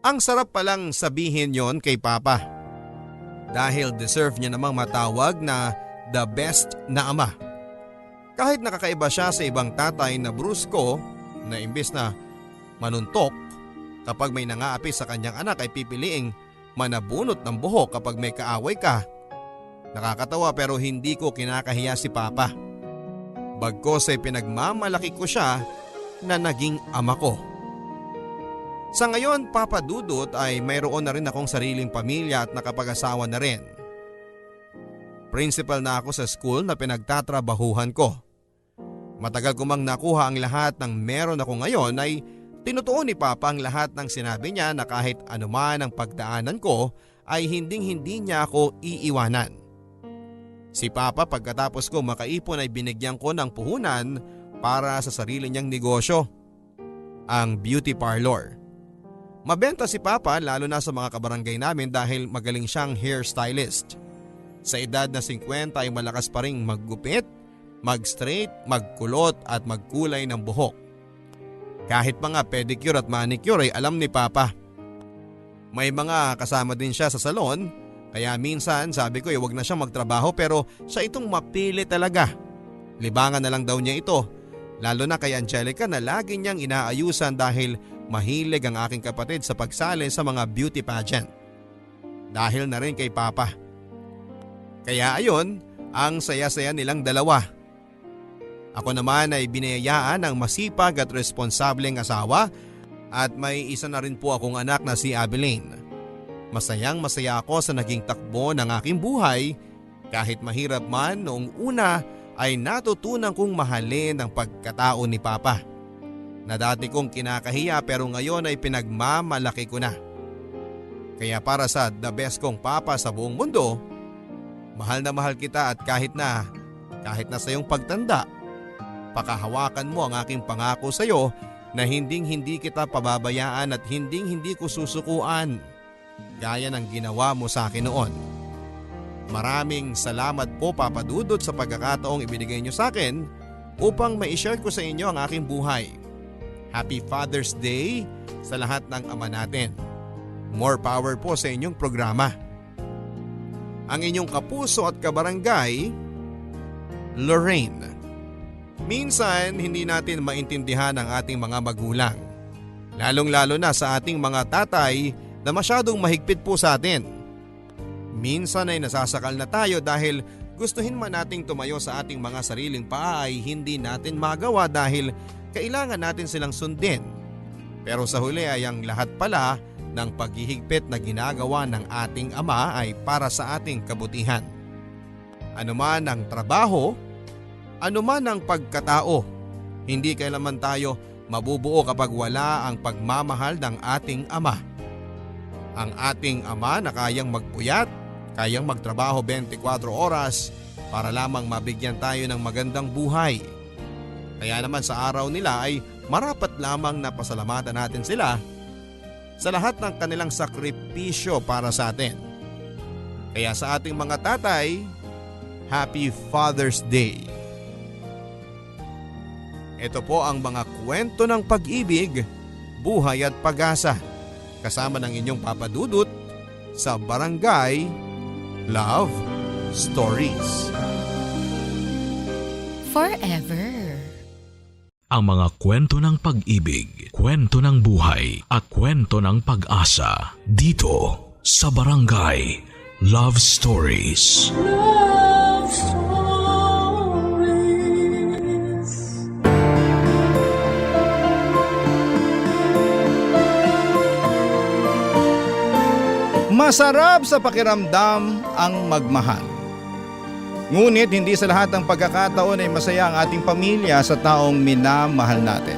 Ang sarap palang sabihin yon kay Papa. Dahil deserve niya namang matawag na the best na ama. Kahit nakakaiba siya sa ibang tatay na brusko na imbes na manuntok kapag may nangaapi sa kanyang anak ay pipiliing manabunot ng buhok kapag may kaaway ka. Nakakatawa pero hindi ko kinakahiya si Papa. Bagkos ay pinagmamalaki ko siya na naging ama ko. Sa ngayon, Papa Dudut, ay mayroon na rin akong sariling pamilya at nakapag-asawa na rin. Principal na ako sa school na pinagtatrabahuhan ko. Matagal ko mang nakuha ang lahat ng meron ako ngayon ay tinutuon ni Papa ang lahat ng sinabi niya na kahit anuman ang pagdaanan ko ay hinding-hindi niya ako iiwanan. Si Papa pagkatapos ko makaipon ay binigyan ko ng puhunan para sa sarili niyang negosyo, ang beauty parlor. Mabenta si Papa lalo na sa mga kabarangay namin dahil magaling siyang hairstylist. Sa edad na 50 ay malakas pa ring maggupit, mag-straight, magkulot at magkulay ng buhok. Kahit mga pedicure at manicure ay alam ni Papa. May mga kasama din siya sa salon, kaya minsan sabi ko wag na siya magtrabaho pero siya itong mapili talaga. Libangan na lang daw niya ito, lalo na kay Angelica na lagi niyang inaayusan dahil mahilig ang aking kapatid sa pagsali sa mga beauty pageant. Dahil na rin kay Papa. Kaya ayon, ang saya-saya nilang dalawa. Ako naman ay binayayaan ng masipag at responsableng asawa at may isa na rin po akong anak na si Abilene. Masayang masaya ako sa naging takbo ng aking buhay kahit mahirap man noong una ay natutunan kong mahalin ang pagkatao ni Papa. Na dati kong kinakahiya pero ngayon ay pinagmamalaki ko na. Kaya para sa the best kong Papa sa buong mundo, mahal na mahal kita at kahit na sa iyong pagtanda, pakahawakan mo ang aking pangako sa iyo na hinding-hindi kita pababayaan at hinding-hindi ko susukuan gaya ng ginawa mo sa akin noon. Maraming salamat po Papa Dudut sa pagkakataong ibinigay niyo sa akin upang ma-share ko sa inyo ang aking buhay. Happy Father's Day sa lahat ng ama natin. More power po sa inyong programa. Ang inyong kapuso at kabarangay, Lorraine. Minsan hindi natin maintindihan ang ating mga magulang. Lalong-lalo na sa ating mga tatay na masyadong mahigpit po sa atin. Minsan ay nasasakal na tayo dahil gustuhin man nating tumayo sa ating mga sariling paa ay hindi natin magawa dahil kailangan natin silang sundin. Pero sa huli ay ang lahat pala ng paghihigpit na ginagawa ng ating ama ay para sa ating kabutihan. Anuman ang trabaho, anuman ang pagkatao, hindi kailanman tayo mabubuo kapag wala ang pagmamahal ng ating ama. Ang ating ama na kayang magpuyat, kayang magtrabaho 24 oras para lamang mabigyan tayo ng magandang buhay. Kaya naman sa araw nila ay marapat lamang na pasalamatan natin sila sa lahat ng kanilang sakripisyo para sa atin. Kaya sa ating mga tatay, Happy Father's Day. Ito po ang mga kwento ng pag-ibig, buhay at pag-asa kasama ng inyong Papa Dudut sa Barangay Love Stories. Forever. Ang mga kwento ng pag-ibig, kwento ng buhay at kwento ng pag-asa dito sa Barangay Love Stories. Love Stories. Masarap sa pakiramdam ang magmahal. Ngunit hindi sa lahat ng pagkakataon ay masaya ang ating pamilya sa taong minamahal natin.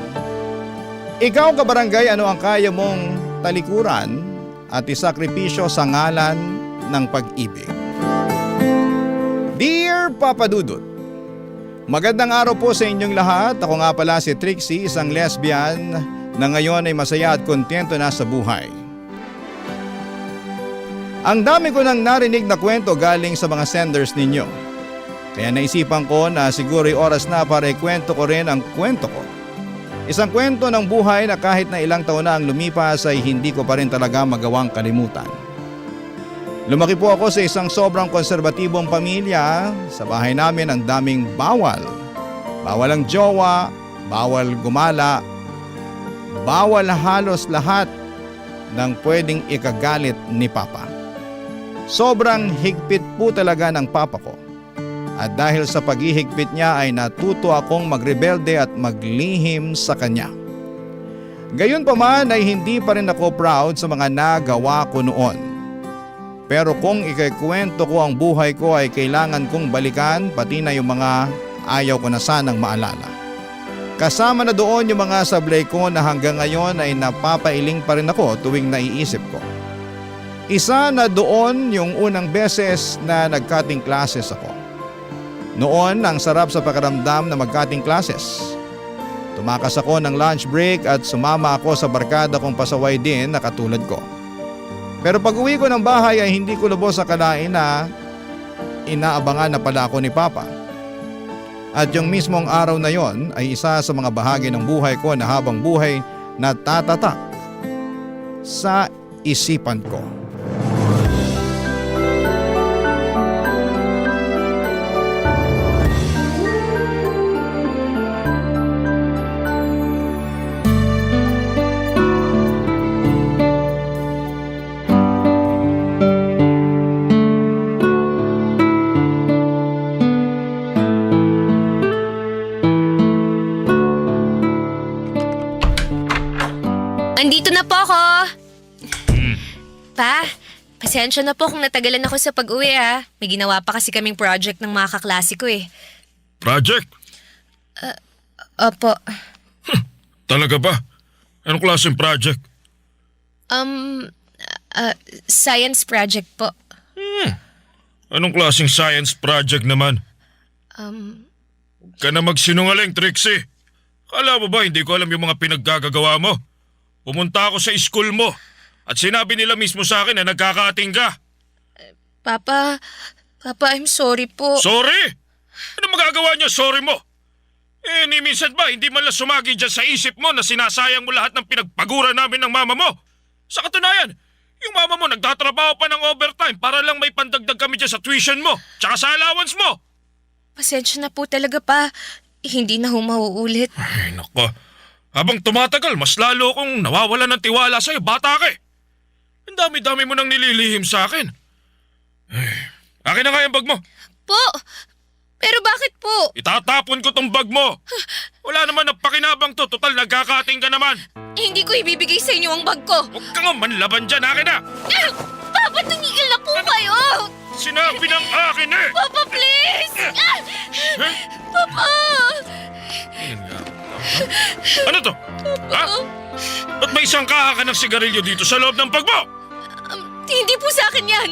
Ikaw kabarangay, ano ang kaya mong talikuran at isakripisyo sa ngalan ng pag-ibig? Dear Papa Dudut, magandang araw po sa inyong lahat. Ako nga pala si Trixie, isang lesbian na ngayon ay masaya at kontento na sa buhay. Ang dami ko nang narinig na kwento galing sa mga senders ninyo. Kaya naisipan ko na siguro'y oras na para ikwento ko rin ang kwento ko. Isang kwento ng buhay na kahit na ilang taon na ang lumipas ay hindi ko pa rin talaga magawang kalimutan. Lumaki po ako sa isang sobrang konserbatibong pamilya. Sa bahay namin ang daming bawal. Bawal ang jowa, bawal gumala, bawal halos lahat ng pwedeng ikagalit ni Papa. Sobrang higpit po talaga ng Papa ko. At dahil sa paghihigpit niya ay natuto akong magrebelde at maglihim sa kanya. Gayon pa man ay hindi pa rin ako proud sa mga nagawa ko noon. Pero kung ikikwento ko ang buhay ko ay kailangan kong balikan pati na yung mga ayaw ko na sanang maalala. Kasama na doon yung mga sablay ko na hanggang ngayon ay napapailing pa rin ako tuwing naiisip ko. Isa na doon yung unang beses na nag-cutting classes ako. Noon ang sarap sa pakiramdam na mag-cutting classes. Tumakas ako ng lunch break at sumama ako sa barkada kong pasaway din na katulad ko. Pero pag uwi ko ng bahay ay hindi ko lubos akalain na inaabangan na pala ako ni Papa. At yung mismong araw na yon ay isa sa mga bahagi ng buhay ko na habang buhay na tatatak sa isipan ko. Andito na po ako. Pa, pasensya na po kung natagalan ako sa pag-uwi ha. May ginawa pa kasi kaming project ng mga kaklase ko eh. Project? Opo. Talaga ba? Anong klaseng project? Science project po. Anong klaseng science project naman? Huwag ka na magsinungaling, Trixie. Kala mo ba hindi ko alam yung mga pinaggagawa mo? Pumunta ako sa school mo at sinabi nila mismo sa akin na nagkakating ka. Papa, I'm sorry po. Sorry? Ano magagawa niya sorry mo? Ni minsan ba hindi man lang sumagi dyan sa isip mo na sinasayang mo lahat ng pinagpagura namin ng mama mo? Sa katunayan, yung mama mo nagtatrabaho pa ng overtime para lang may pandagdag kami dyan sa tuition mo tsaka sa allowance mo. Pasensya na po talaga pa. Hindi na mauulit. Ay, nako. Habang tumatagal, mas lalo akong nawawala ng tiwala sa'yo, bata ka eh. Ang dami-dami mo nang nililihim sa akin. Ay, akin na nga yung bag mo. Po! Pero bakit po? Itatapon ko tong bag mo. Wala naman ang pakinabang to, total nagkakating ka naman. Hindi ko ibibigay sa inyo ang bag ko. Huwag ka nga manlaban dyan, akin na. Papa, tumigil na po kayo! Sinabi ng akin eh. Papa, please! Papa! Ayun nga. Ano to? Ha? Ba't may isang kaha ka ng sigarilyo dito sa loob ng bag mo? Hindi po sa akin yan.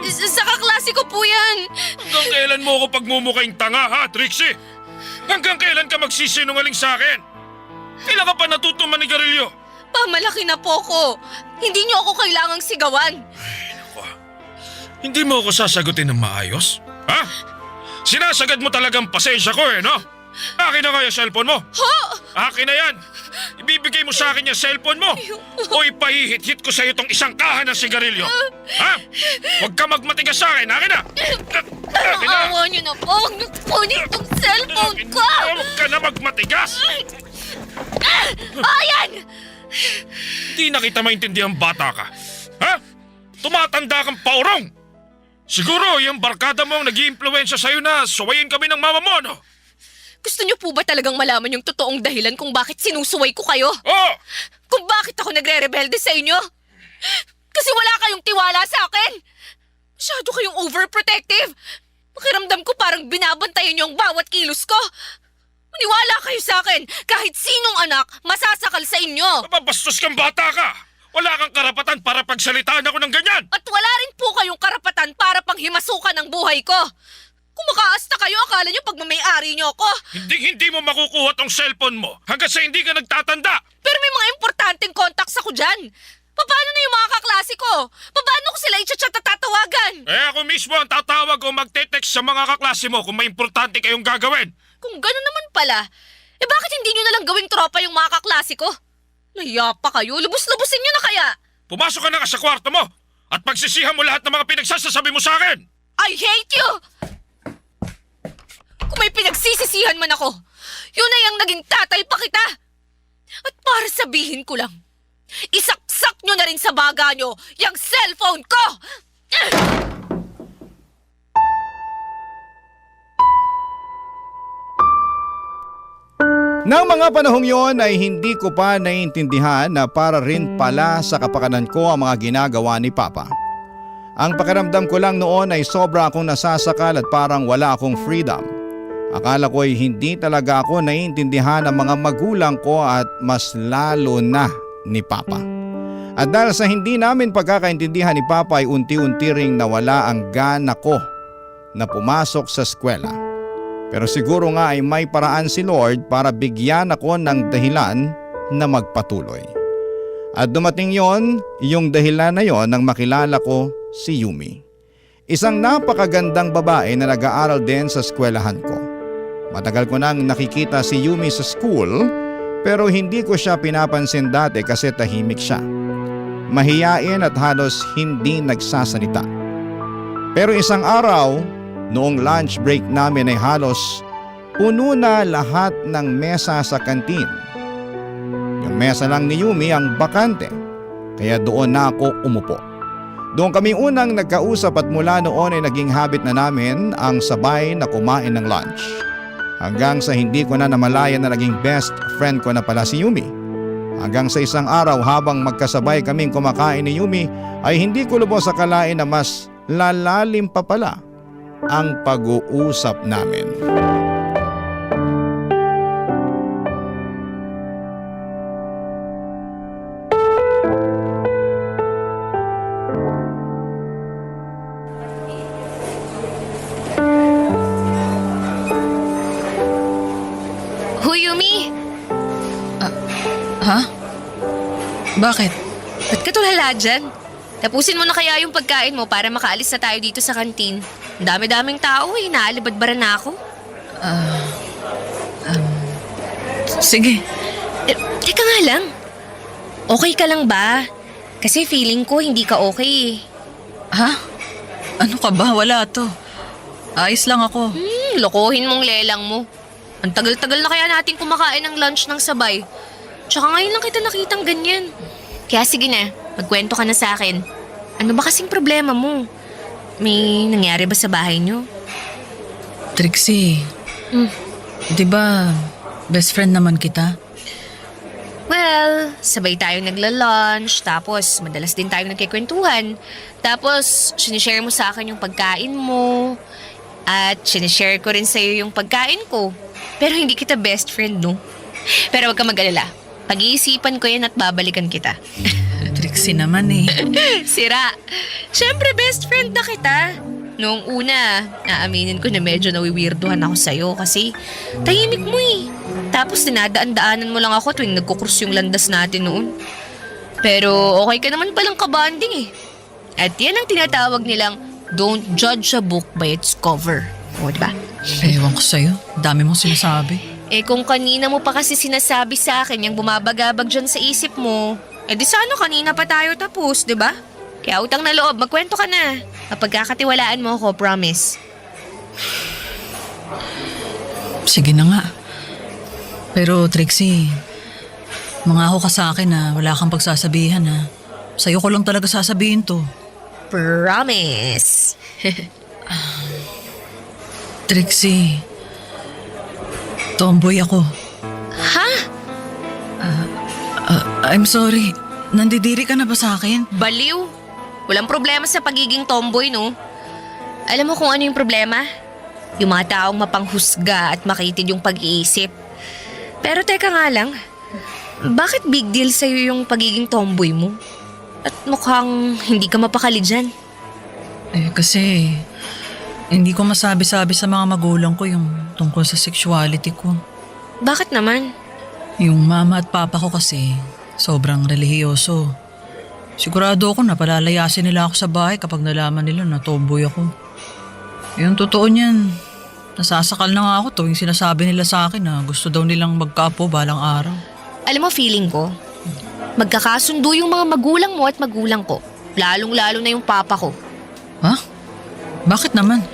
Sa kaklase ko po yan. Hanggang kailan mo ako pagmumukhang tanga ha, Trixie? Hanggang kailan ka magsisinungaling sa akin? Kailan ka pa natuto manigarilyo? Pamalaki na po ko. Hindi niyo ako kailangang sigawan. Ay, naku. Hindi mo ako sasagutin ng maayos? Ha? Sinasagad mo talagang pasensya ko eh, no? Akin na kaya cellphone mo? Ha? Akin na yan. Ibibigay mo sa akin yung cellphone mo. O ipahihit-hit ko sa iyo tong isang kaha ng sigarilyo. Ha? Huwag ka magmatigas sa akin. Akin na. Akin na. Awa niyo na po. Huwag niyo kunin itong cellphone Akin ko. na. Huwag ka na magmatigas. Ayan! Hindi na kita maintindihan bata ka. Ha? Tumatanda kang paurong. Siguro yung barkada mo ang nag-iimpluwensya sa'yo na suwayin kami ng mama mo, no? Gusto niyo po ba talagang malaman yung totoong dahilan kung bakit sinusuway ko kayo? Oo! Kung bakit ako nagre-rebelde sa inyo? Kasi wala kayong tiwala sa akin. Masyado kayong overprotective. Pakiramdam ko parang binabantayan niyo ang bawat kilos ko. Maniwala kayo sa akin. Kahit sinong anak, masasakal sa inyo. Mapapastos kang bata ka. Wala kang karapatan para pagsalitaan ako ng ganyan. At wala rin po kayong karapatan para panghimasukan ang buhay ko. Kung makaasta kayo, akala niyo pagmamayari niyo ako. Hindi mo makukuha tong cellphone mo hanggang sa hindi ka nagtatanda. Pero may mga importanteng contacts ako dyan. Paano na yung mga kaklase ko? Paano ko sila i-chat at tatawagan? Ako mismo ang tatawag o magte-text sa mga kaklase mo kung may importante kayong gagawin. Kung gano'n naman pala, bakit hindi nyo nalang gawing tropa yung mga kaklase ko? Nahiya pa kayo, lubos-lubusin nyo na kaya. Pumasok ka na sa kwarto mo At pagsisihan mo lahat ng mga pinagsasasabi mo sa akin! I hate you! Kung may pinagsisisihan man ako, yun ay ang naging tatay pa kita. At para sabihin ko lang, isaksak nyo na rin sa baga nyo yung cellphone ko! Nang mga panahong yon ay hindi ko pa naiintindihan na para rin pala sa kapakanan ko ang mga ginagawa ni Papa. Ang pakiramdam ko lang noon ay sobra akong nasasakal at parang wala akong freedom. Akala ko ay hindi talaga ako naiintindihan ng mga magulang ko at mas lalo na ni Papa. At dahil sa hindi namin pagkakaintindihan ni Papa ay unti-unti ring nawala ang gana ko na pumasok sa eskwela. Pero siguro nga ay may paraan si Lord para bigyan ako ng dahilan na magpatuloy. At dumating yung dahilan na yon nang makilala ko si Yumi. Isang napakagandang babae na nag-aaral din sa eskwelahan ko. Matagal ko nang nakikita si Yumi sa school pero hindi ko siya pinapansin dati kasi tahimik siya. Mahiyain at halos hindi nagsasalita. Pero isang araw, noong lunch break namin ay halos puno na lahat ng mesa sa kantin. Yung mesa lang ni Yumi ang bakante, kaya doon na ako umupo. Doon kami unang nagkausap at mula noon ay naging habit na namin ang sabay na kumain ng lunch. Hanggang sa hindi ko na namalayan na naging best friend ko na pala si Yumi. Hanggang sa isang araw habang magkasabay kaming kumakain ni Yumi ay hindi ko lubos akalain na mas lalalim pa pala ang pag-uusap namin. Hoy, Yumi! Ha? Bakit? Ba't ka tulala dyan? Tapusin mo na kaya yung pagkain mo para makaalis na tayo dito sa kantin. Ang dami-daming tao eh, naalibadbara na ako. Sige. Teka nga lang. Okay ka lang ba? Kasi feeling ko hindi ka okay eh. Ha? Ano ka ba? Wala to. Ayos lang ako. Lokohin mong lelang mo. Ang tagal-tagal na kaya natin kumakain ng lunch ng sabay. Tsaka ngayon lang kita nakitang ganyan. Kaya sige na, magkwento ka na sa akin. Ano ba kasing problema mo? May nangyari ba sa bahay niyo? Trixie, di ba best friend naman kita? Well, sabay tayong nagla-lunch, tapos madalas din tayong nagkikwentuhan. Tapos, sinishare mo sa akin yung pagkain mo. At sinishare ko rin sa'yo yung pagkain ko. Pero hindi kita best friend, no? Pero wag ka mag-alala. Pag-iisipan ko yan at babalikan kita. Trixie naman eh. Sira. Siyempre, best friend na kita. Noong una, naaminin ko na medyo nawiwirduhan ako sa'yo kasi tahimik mo eh. Tapos dinadaan-daanan mo lang ako tuwing nagkukrus yung landas natin noon. Pero okay ka naman palang kabanding eh. At yan ang tinatawag nilang don't judge a book by its cover. O, diba? Ewan ko sa'yo. Dami mong sinasabi. Eh kung kanina mo pa kasi sinasabi sa akin yung bumabagabag dyan sa isip mo, eh di sana kanina pa tayo tapos, di ba? Kaya utang na loob, magkwento ka na. Mapagkakatiwalaan mo ako, promise. Sige na nga. Pero Trixie, mangako ka sa akin na wala kang pagsasabihan ha. Sa'yo ko lang talaga sasabihin to. Promise. Trixie, tomboy ako. Ha? I'm sorry. Nandidiri ka na ba sa akin? Baliw. Walang problema sa pagiging tomboy, no? Alam mo kung ano yung problema? Yung mga taong mapanghusga at makitid yung pag-iisip. Pero teka nga lang, bakit big deal sa'yo yung pagiging tomboy mo? At mukhang hindi ka mapakali dyan. Eh kasi, hindi ko masabi-sabi sa mga magulang ko yung tungkol sa sexuality ko. Bakit naman? Yung mama at papa ko kasi, sobrang relihiyoso. Sigurado ako na palalayasin nila ako sa bahay kapag nalaman nila na tomboy ako. Yung totoo niyan, nasasakal na nga ako tuwing sinasabi nila sa akin na gusto daw nilang magkapo balang araw. Alam mo, feeling ko, magkakasundo yung mga magulang mo at magulang ko. Lalong-lalo na yung papa ko. Ha? Bakit naman?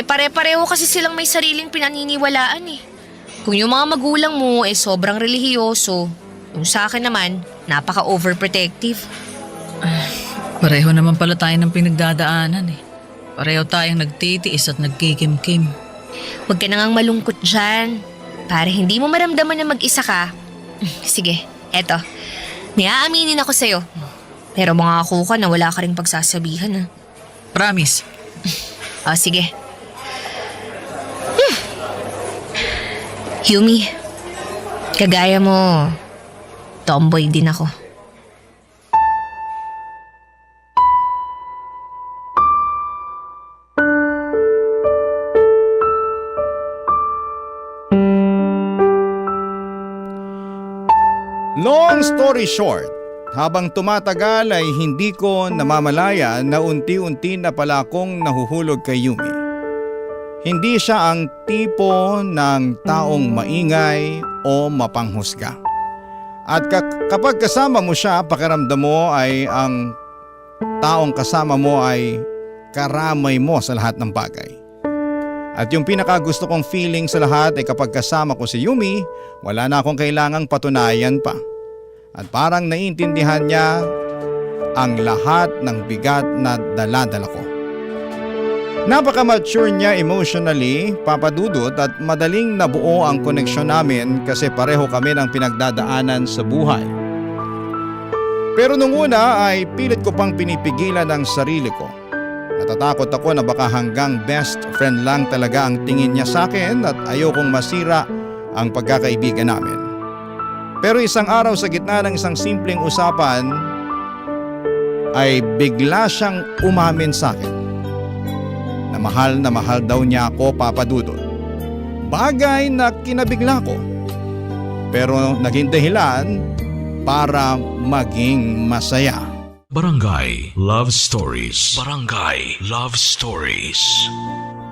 Pare-pareho kasi silang may sariling pinaniniwalaan eh. Kung yung mga magulang mo sobrang relihiyoso, yung sa akin naman, napaka-overprotective. Pareho naman pala tayo ng pinagdadaanan eh. Pareho tayong nagtitiis at nagkikimkim. Huwag ka nangang malungkot dyan. Para hindi mo maramdaman na mag-isa ka. Sige, eto. Niaaminin ako sa'yo. Pero mangako ka na wala ka ring pagsasabihan ha. Promise. Sige. Yumi, kagaya mo, tomboy din ako. Long story short, habang tumatagal ay hindi ko namamalaya na unti-unti na pala akong nahuhulog kay Yumi. Hindi siya ang tipo ng taong maingay o mapanghusga. At kapag kasama mo siya, pakiramdam mo ay ang taong kasama mo ay karamay mo sa lahat ng bagay. At yung pinakagusto kong feeling sa lahat ay kapag kasama ko si Yumi, wala na akong kailangang patunayan pa. At parang naiintindihan niya ang lahat ng bigat na dala-dala ko. Napaka-mature niya emotionally, Papa Dudut, at madaling nabuo ang koneksyon namin kasi pareho kami ng pinagdadaanan sa buhay. Pero nung una ay pilit ko pang pinipigilan ang sarili ko. Natatakot ako na baka hanggang best friend lang talaga ang tingin niya sa akin at ayokong masira ang pagkakaibigan namin. Pero isang araw sa gitna ng isang simpleng usapan ay bigla siyang umamin sa akin na mahal daw niya ako, Papa Dudut. Bagay na kinabigla ko. Pero naging dahilan para maging masaya. Barangay Love Stories. Barangay Love Stories.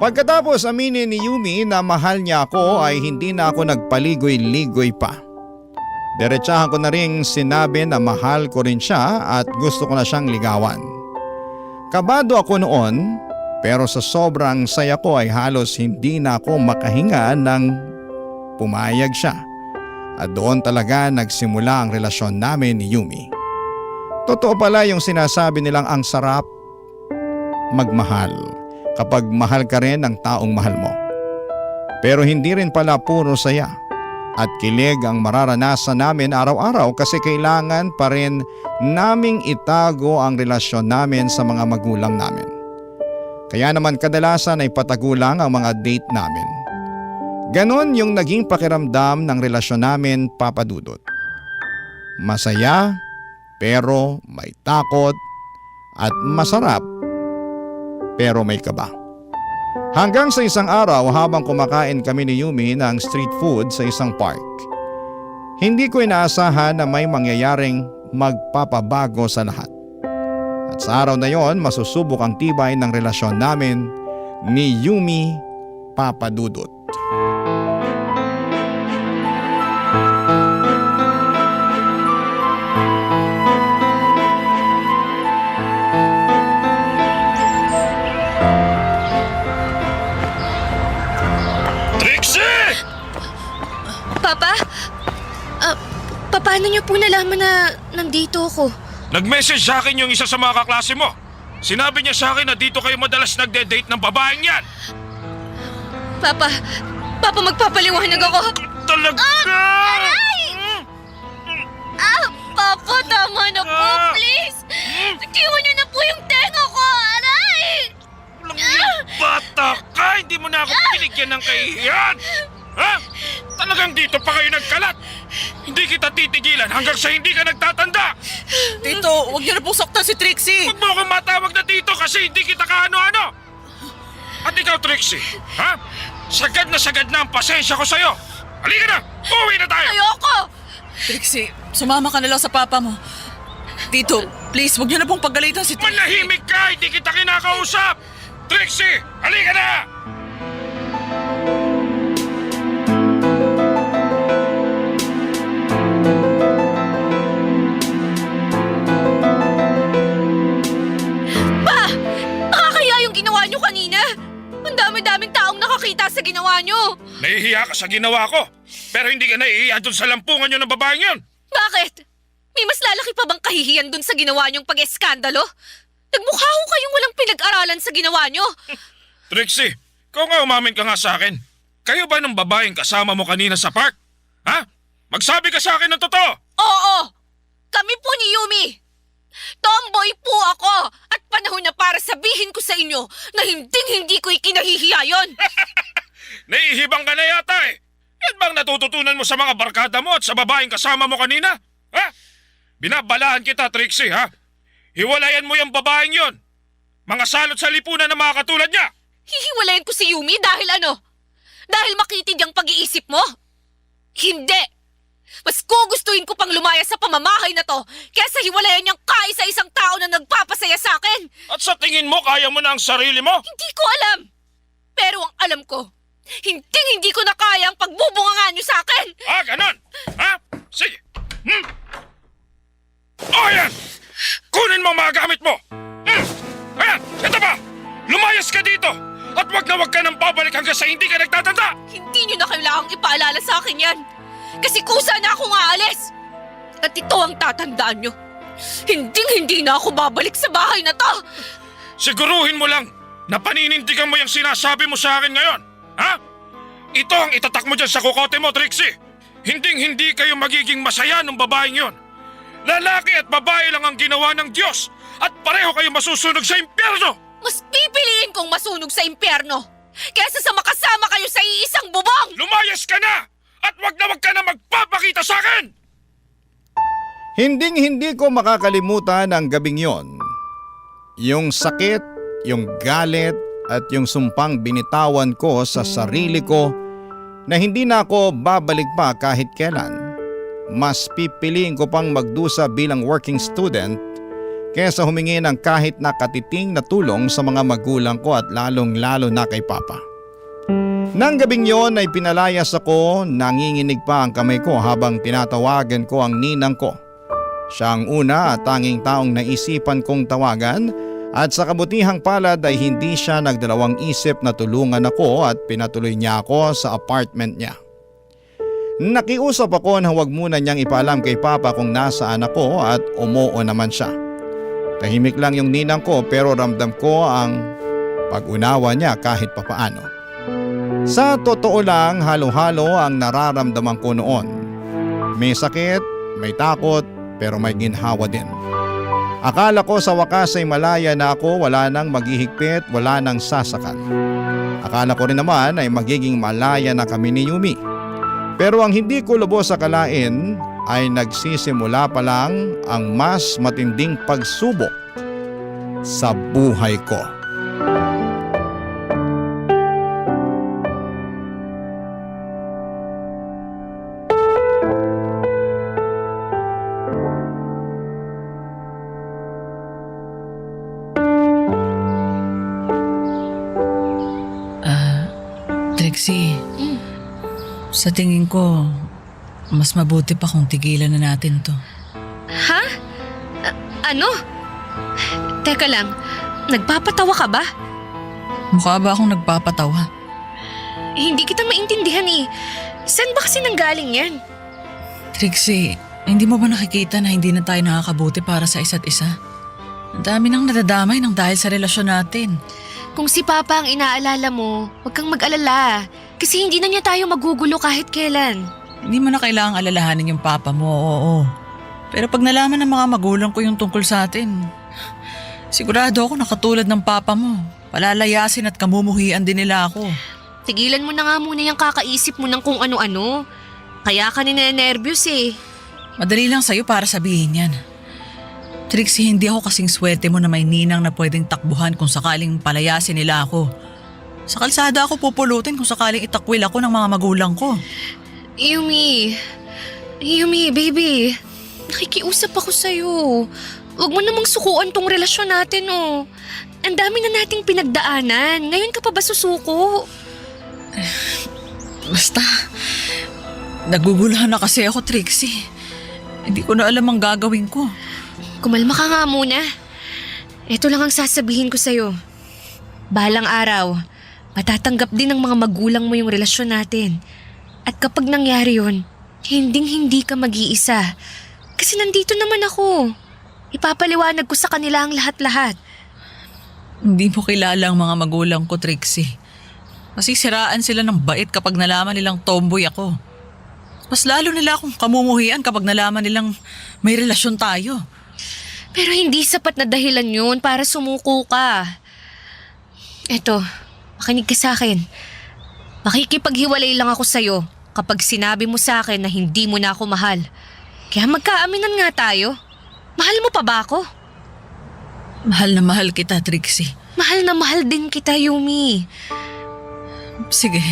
Pagkatapos aminin ni Yumi na mahal niya ako ay hindi na ako nagpaligoy-ligoy pa. Diretsahan ko na ring sinabi na mahal ko rin siya at gusto ko na siyang ligawan. Kabado ako noon, pero sa sobrang saya ko ay halos hindi na ako makahinga nang pumayag siya. At doon talaga nagsimula ang relasyon namin ni Yumi. Totoo pala yung sinasabi nilang ang sarap magmahal kapag mahal ka rin ng taong mahal mo. Pero hindi rin pala puro saya at kilig ang mararanasan namin araw-araw kasi kailangan pa rin naming itago ang relasyon namin sa mga magulang namin. Kaya naman kadalasan ay patago lang ang mga date namin. Ganon yung naging pakiramdam ng relasyon namin, Papa Dudut. Masaya, pero may takot at masarap, pero may kaba. Hanggang sa isang araw habang kumakain kami ni Yumi ng street food sa isang park. Hindi ko inaasahan na may mangyayaring magpapabago sa lahat. At sa araw na yon, masusubok ang tibay ng relasyon namin ni Yumi, Papa Dudut. Trixie! Papa? Paano niyo po nalaman na nandito ako? Nag-message sa akin yung isa sa mga kaklase mo. Sinabi niya sa akin na dito kayo madalas nagde-date ng babaeng yan. Papa, magpapaliwanag ako. Talaga? Aray! Papa, tama na po, please. Tiwan niyo na po yung tenga ko, aray! Walang yung bata ka! Hindi mo na ako binigyan ng kahihiyan! Ha? Talagang dito pa kayo nagkalat! Hindi kita titigilan hanggang sa hindi ka nagtatanda! Tito, huwag niyo na pong saktan si Trixie. Huwag mo akong matawag na dito kasi hindi kita kaano-ano! At ikaw, Trixie, ha? Sagad na ang pasensya ko sa'yo! Halika na! Uwi na tayo! Ayoko! Trixie, sumama ka na lang sa papa mo. Tito, please, huwag niyo na pong pagalitan si Trixie. Manahimik ka! Hindi kita kinakausap! Trixie, halika na! ginawa nyo. Nahihiya ka sa ginawa ko, pero hindi ka nahihiya dun sa lampungan nyo ng babaeng yun. Bakit? May mas lalaki pa bang kahihiyan dun sa ginawa nyong pag-eskandalo? Nagmukha ko kayong walang pinag-aralan sa ginawa nyo. Trixie, ikaw nga umamin ka nga sa akin. Kayo ba ng babaeng kasama mo kanina sa park? Ha? Magsabi ka sa akin ng totoo! Oo! Kami po ni Yumi! Tomboy po ako at panahon na para sabihin ko sa inyo na hindi ko ikinahihiya yon. Naihibang ka na yata eh. Yan bang natututunan mo sa mga barkada mo at sa babaeng kasama mo kanina? Ha? Binabalaan kita, Trixie, ha? Hiwalayan mo yung babaeng yon. Mga salot sa lipunan na mga katulad niya. Hihiwalayan ko si Yumi dahil ano? Dahil makitid ang pag-iisip mo? Hindi! Mas gugustuhin ko pang lumaya sa pamamahay na to kaysa hiwalayan niyang kaisa-isang tao na nagpapasaya sa akin. At sa tingin mo, kaya mo na ang sarili mo? Hindi ko alam. Pero ang alam ko, hindi ko na kaya ang pagbubungangan niyo sa akin. Ah, ganon? Ha? Sige. O yan! Kunin mo ang mga gamit mo! Ayan, ito ba? Lumayas ka dito! At wag ka nang babalik hanggang sa hindi ka nagtatanda! Hindi niyo na kailangang ipaalala sa akin yan. Kasi kusa na akong aalis. At ito ang tatandaan niyo. Hindi na ako babalik sa bahay na to. Siguruhin mo lang na paninindigan mo yung sinasabi mo sa akin ngayon. Ha? Ito ang itatak mo dyan sa kukote mo, Trixie. Hindi kayo magiging masaya ng babaeng yon. Lalaki at babae lang ang ginawa ng Diyos at pareho kayo masusunog sa impyerno. Mas pipiliin kong masunog sa impyerno kaysa sa makasama kayo sa iisang bubong. Lumayas ka na! At wag ka na magpapakita sa akin! Hindi ko makakalimutan ang gabing yon. Yung sakit, yung galit at yung sumpang binitawan ko sa sarili ko na hindi na ako babalik pa kahit kailan. Mas pipiliin ko pang magdusa bilang working student kaysa humingi ng kahit na katiting na tulong sa mga magulang ko at lalong-lalo na kay Papa. Nang gabing yon ay pinalayas ako, nanginginig pa ang kamay ko habang tinatawagan ko ang ninang ko. Siya ang una at tanging taong naisipan kong tawagan at sa kabutihang palad ay hindi siya nagdalawang isip na tulungan ako at pinatuloy niya ako sa apartment niya. Nakiusap ako na huwag muna niyang ipaalam kay Papa kung nasaan ako at umuo naman siya. Tahimik lang yung ninang ko pero ramdam ko ang pag-unawa niya kahit papaano. Sa totoo lang, halo-halo ang nararamdaman ko noon. May sakit, may takot, pero may ginhawa din. Akala ko sa wakas ay malaya na ako, wala nang maghihigpit, wala nang sasakal. Akala ko rin naman ay magiging malaya na kami ni Yumi. Pero ang hindi ko lubos akalain ay nagsisimula pa lang ang mas matinding pagsubok sa buhay ko. Trixie, sa tingin ko, mas mabuti pa kung tigilan na natin to. Ha? Ano? Teka lang, nagpapatawa ka ba? Mukha ba akong nagpapatawa? Hindi kita maintindihan eh. Saan ba kasi nanggaling yan? Trixie, hindi mo ba nakikita na hindi na tayo nakakabuti para sa isa't isa? Ang dami nang nadadamay nang dahil sa relasyon natin. Kung si Papa ang inaalala mo, huwag kang mag-alala. Kasi hindi na niya tayo magugulo kahit kailan. Hindi mo na kailangang alalahanin yung papa mo, oo. Pero pag nalaman ng mga magulang ko yung tungkol sa atin, sigurado ako na katulad ng papa mo, palalayasin at kamumuhian din nila ako. Tigilan mo na nga muna yung kakaisip mo ng kung ano-ano. Kaya ka ninenervyos eh. Madali lang sa'yo para sabihin yan. Trixie, hindi ako kasing swerte mo na may ninang na pwedeng takbuhan kung sakaling palayasin nila ako. Sa kalsada ako pupulutin kung sakaling itakwil ako ng mga magulang ko. Yumi, baby. Nakikiusap ako sa'yo. Huwag mo namang sukuan tong relasyon natin, oh. Ang dami na nating pinagdaanan. Ngayon ka pa ba susuko? Basta, naguguluhan na kasi ako, Trixie. Hindi ko na alam ang gagawin ko. Kumalma ka nga muna. Ito lang ang sasabihin ko sa'yo. Balang araw, Matatanggap din ng mga magulang mo yung relasyon natin. At kapag nangyari yun, hindi ka mag-iisa. Kasi nandito naman ako. Ipapaliwanag ko sa kanila ang lahat-lahat. Hindi mo kilala ang mga magulang ko, Trixie. Masisiraan sila ng bait kapag nalaman nilang tomboy ako. Mas lalo nila akong kamumuhian kapag nalaman nilang may relasyon tayo. Pero hindi sapat na dahilan yun para sumuko ka. Eto, makinig ka sa akin. Makikipaghiwalay lang ako sa'yo kapag sinabi mo sa akin na hindi mo na ako mahal. Kaya magkaaminan nga tayo. Mahal mo pa ba ako? Mahal na mahal kita, Trixie. Mahal na mahal din kita, Yumi. Sige.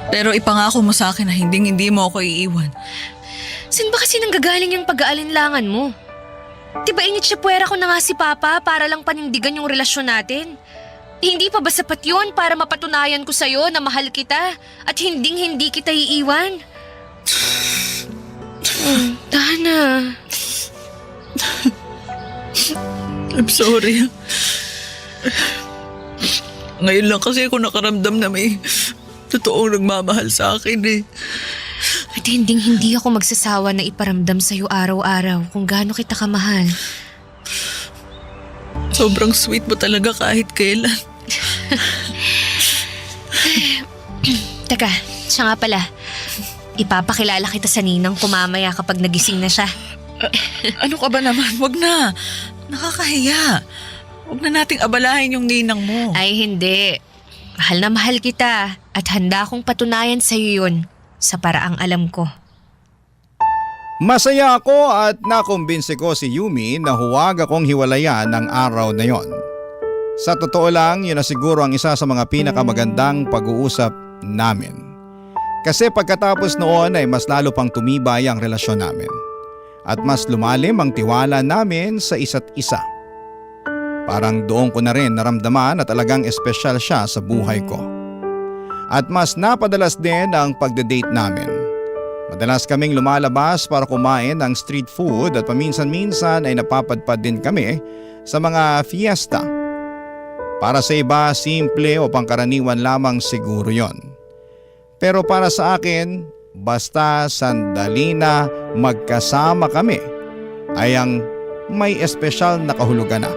Pero ipangako mo sa akin na hindi mo ako iiwan. Saan ba kasi nanggagaling yung pag-aalinlangan mo? Diba initsyapuwera ko na nga si Papa para lang panindigan yung relasyon natin? Hindi pa ba sapat yun para mapatunayan ko sa'yo na mahal kita at hindi kita iiwan? Dana. I'm sorry. Ngayon lang kasi ako nakaramdam na may totoong nagmamahal sa akin eh. At hindi ako magsasawa na iparamdam sa'yo araw-araw kung gaano kita kamahal. Sobrang sweet mo talaga kahit kailan. Teka, siya nga pala. Ipapakilala kita sa ninang ko mamaya kapag nagising na siya. Ano ka ba naman? Wag na. Nakakahiya. Huwag na nating abalahin yung ninang mo. Ay hindi. Mahal na mahal kita at handa akong patunayan sa'yo yun sa paraang alam ko. Masaya ako at nakumbinsi ko si Yumi na huwag akong hiwalayan ng araw na yon. Sa totoo lang, yun na siguro ang isa sa mga pinakamagandang pag-uusap namin. Kasi pagkatapos noon ay mas lalo pang tumibay ang relasyon namin. At mas lumalim ang tiwala namin sa isa't isa. Parang doon ko na rin naramdaman na talagang espesyal siya sa buhay ko. At mas napadalas din ang pagde-date namin. Madalas kaming lumalabas para kumain ng street food at paminsan-minsan ay napapadpad din kami sa mga fiesta. Para sa iba, simple o pangkaraniwan lamang siguro yon. Pero para sa akin, basta sandali na magkasama kami ay ang may espesyal na kahulugan na.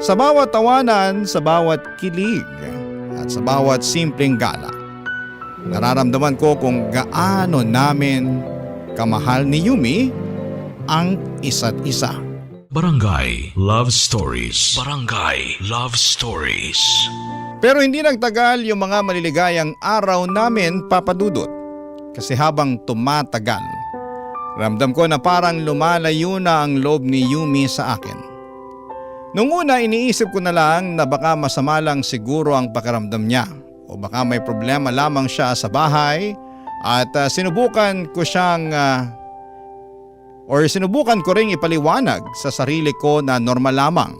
Sa bawat tawanan, sa bawat kilig at sa bawat simpleng gala, nararamdaman ko kung gaano namin kamahal ni Yumi ang isa't isa. Barangay Love Stories. Barangay Love Stories. Pero hindi nagtagal yung mga maliligayang araw namin, Papa Dudut. Kasi habang tumatagal, ramdam ko na parang lumalayo na ang loob ni Yumi sa akin. Nung una iniisip ko na lang na baka masama lang siguro ang pakiramdam niya o baka may problema lamang siya sa bahay at sinubukan ko ring ipaliwanag sa sarili ko na normal lamang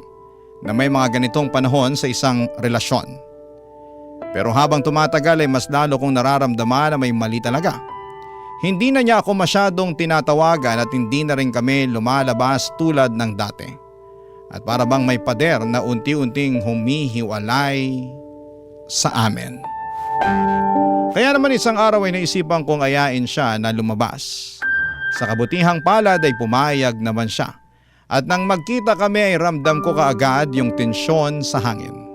na may mga ganitong panahon sa isang relasyon. Pero habang tumatagal ay mas lalo kong nararamdaman na may mali talaga. Hindi na niya ako masyadong tinatawagan at hindi na rin kami lumalabas tulad ng dati. At para bang may pader na unti-unting humihiwalay sa amin. Kaya naman isang araw ay naisipan kong ayain siya na lumabas. Sa kabutihang palad ay pumayag naman siya. At nang magkita kami ay ramdam ko kaagad yung tensyon sa hangin.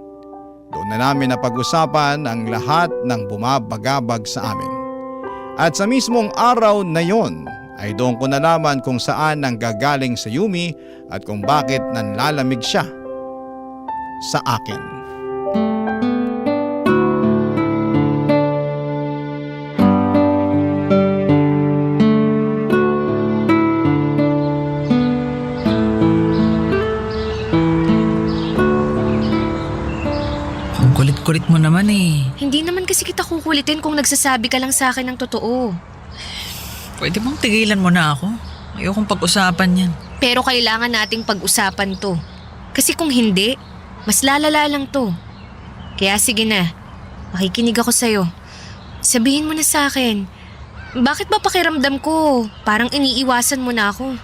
Doon na namin napag-usapan ang lahat ng bumabagabag sa amin. At sa mismong araw na yon ay doon ko nalaman kung saan nanggagaling sa Yumi at kung bakit nanlalamig siya sa akin. Kulit mo naman eh. Hindi naman kasi kita kukulitin kung nagsasabi ka lang sa akin ng totoo. Pwede bang tigilan mo na ako? Ayokong pag-usapan yan. Pero kailangan nating pag-usapan to. Kasi kung hindi, mas lalala lang to. Kaya sige na, makikinig ako sa'yo. Sabihin mo na sa akin, bakit ba pakiramdam ko parang iniiwasan mo na ako?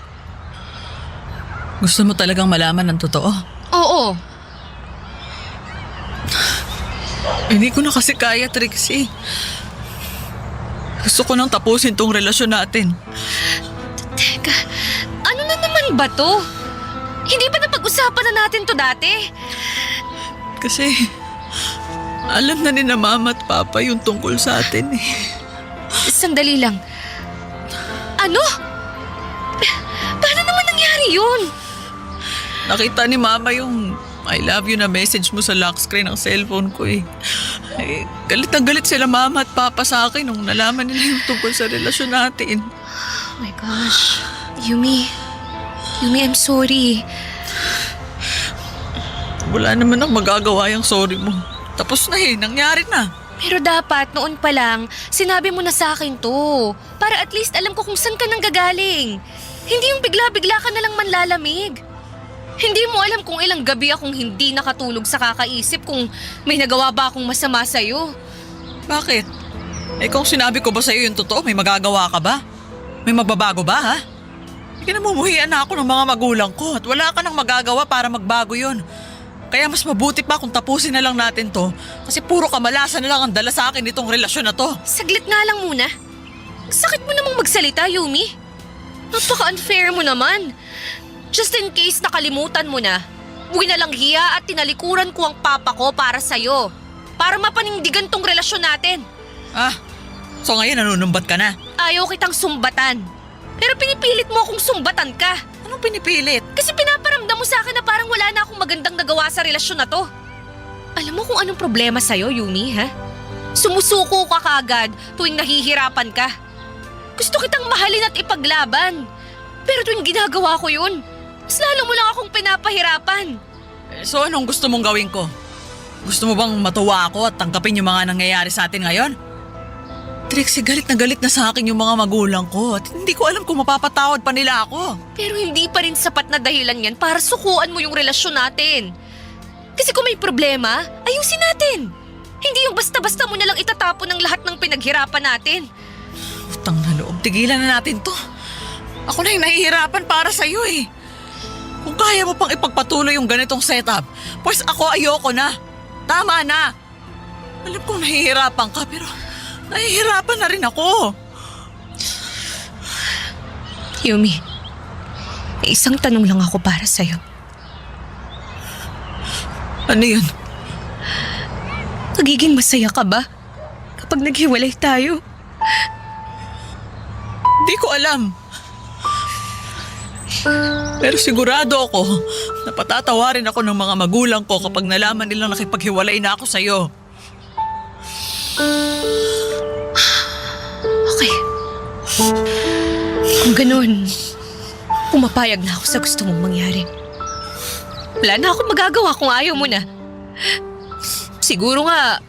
Gusto mo talagang malaman ng totoo? Oo. Hindi ko na kasi kaya, Trixie. Gusto ko nang tapusin tong relasyon natin. Teka, ano na naman ba to? Hindi ba napag-usapan na natin to dati? Kasi alam na ni na Mama at Papa yung tungkol sa atin eh. Sandali lang. Ano? Paano naman nangyari yun? Nakita ni Mama yung I love you na message mo sa lock screen ng cellphone ko eh. Galit na galit sila Mama at Papa sa akin nung nalaman nila yung tungkol sa relasyon natin. Oh my gosh. Yumi, I'm sorry. Wala naman ang magagawa yung sorry mo. Tapos na eh, nangyari na. Pero dapat noon pa lang, sinabi mo na sa akin to. Para at least alam ko kung saan ka nang gagaling. Hindi yung bigla-bigla ka na lang manlalamig. Hindi mo alam kung ilang gabi akong hindi nakatulog sa kakaisip kung may nagawa ba akong masama sa'yo. Bakit? Eh kung sinabi ko ba sa'yo yung totoo, may magagawa ka ba? May magbabago ba ha? Kinamumuhian na ako ng mga magulang ko at wala ka nang magagawa para magbago yon. Kaya mas mabuti pa kung tapusin na lang natin to kasi puro kamalasan na lang ang dala sa akin itong relasyon na to. Saglit nga lang muna. Sakit mo namang magsalita, Yumi. Napaka-unfair mo naman. Just in case nakalimutan mo na, buwi na lang hiya at tinalikuran ko ang papa ko para sa'yo. Para mapanindigan tong relasyon natin. Ah, so ngayon nanunumbat ka na? Ayaw kitang sumbatan. Pero pinipilit mo akong sumbatan ka. Anong pinipilit? Kasi pinaparamdam mo sa akin na parang wala na akong magandang nagawa sa relasyon na to. Alam mo kung anong problema sa'yo, Yumi, ha? Sumusuko ka kaagad tuwing nahihirapan ka. Gusto kitang mahalin at ipaglaban. Pero tuwing ginagawa ko yun, mas lalo mo lang akong pinapahirapan. So anong gusto mong gawin ko? Gusto mo bang matuwa ako at tangkapin yung mga nangyayari sa atin ngayon? Trixie, galit na sa akin yung mga magulang ko at hindi ko alam kung mapapatawad pa nila ako. Pero hindi pa rin sapat na dahilan yan para sukuan mo yung relasyon natin. Kasi kung may problema, ayusin natin. Hindi yung basta-basta mo na lang itatapon ng lahat ng pinaghirapan natin. Utang na loob, tigilan na natin to. Ako na yung nahihirapan para sa'yo eh. Kung kaya mo pang ipagpatuloy yung ganitong setup, pues ako ayoko na. Tama na. Alam kong nahihirapan ka pero nahihirapan na rin ako. Yumi, may isang tanong lang ako para sa'yo. Ano yun? Magiging masaya ka ba kapag naghiwalay tayo? Di ko alam. Pero sigurado ako na patatawarin ako ng mga magulang ko kapag nalaman nilang nakipaghiwalay na ako sa'yo. Okay. Kung ganun, pumapayag na ako sa gusto mong mangyari. Wala na akong magagawa kung ayaw mo na. Siguro nga,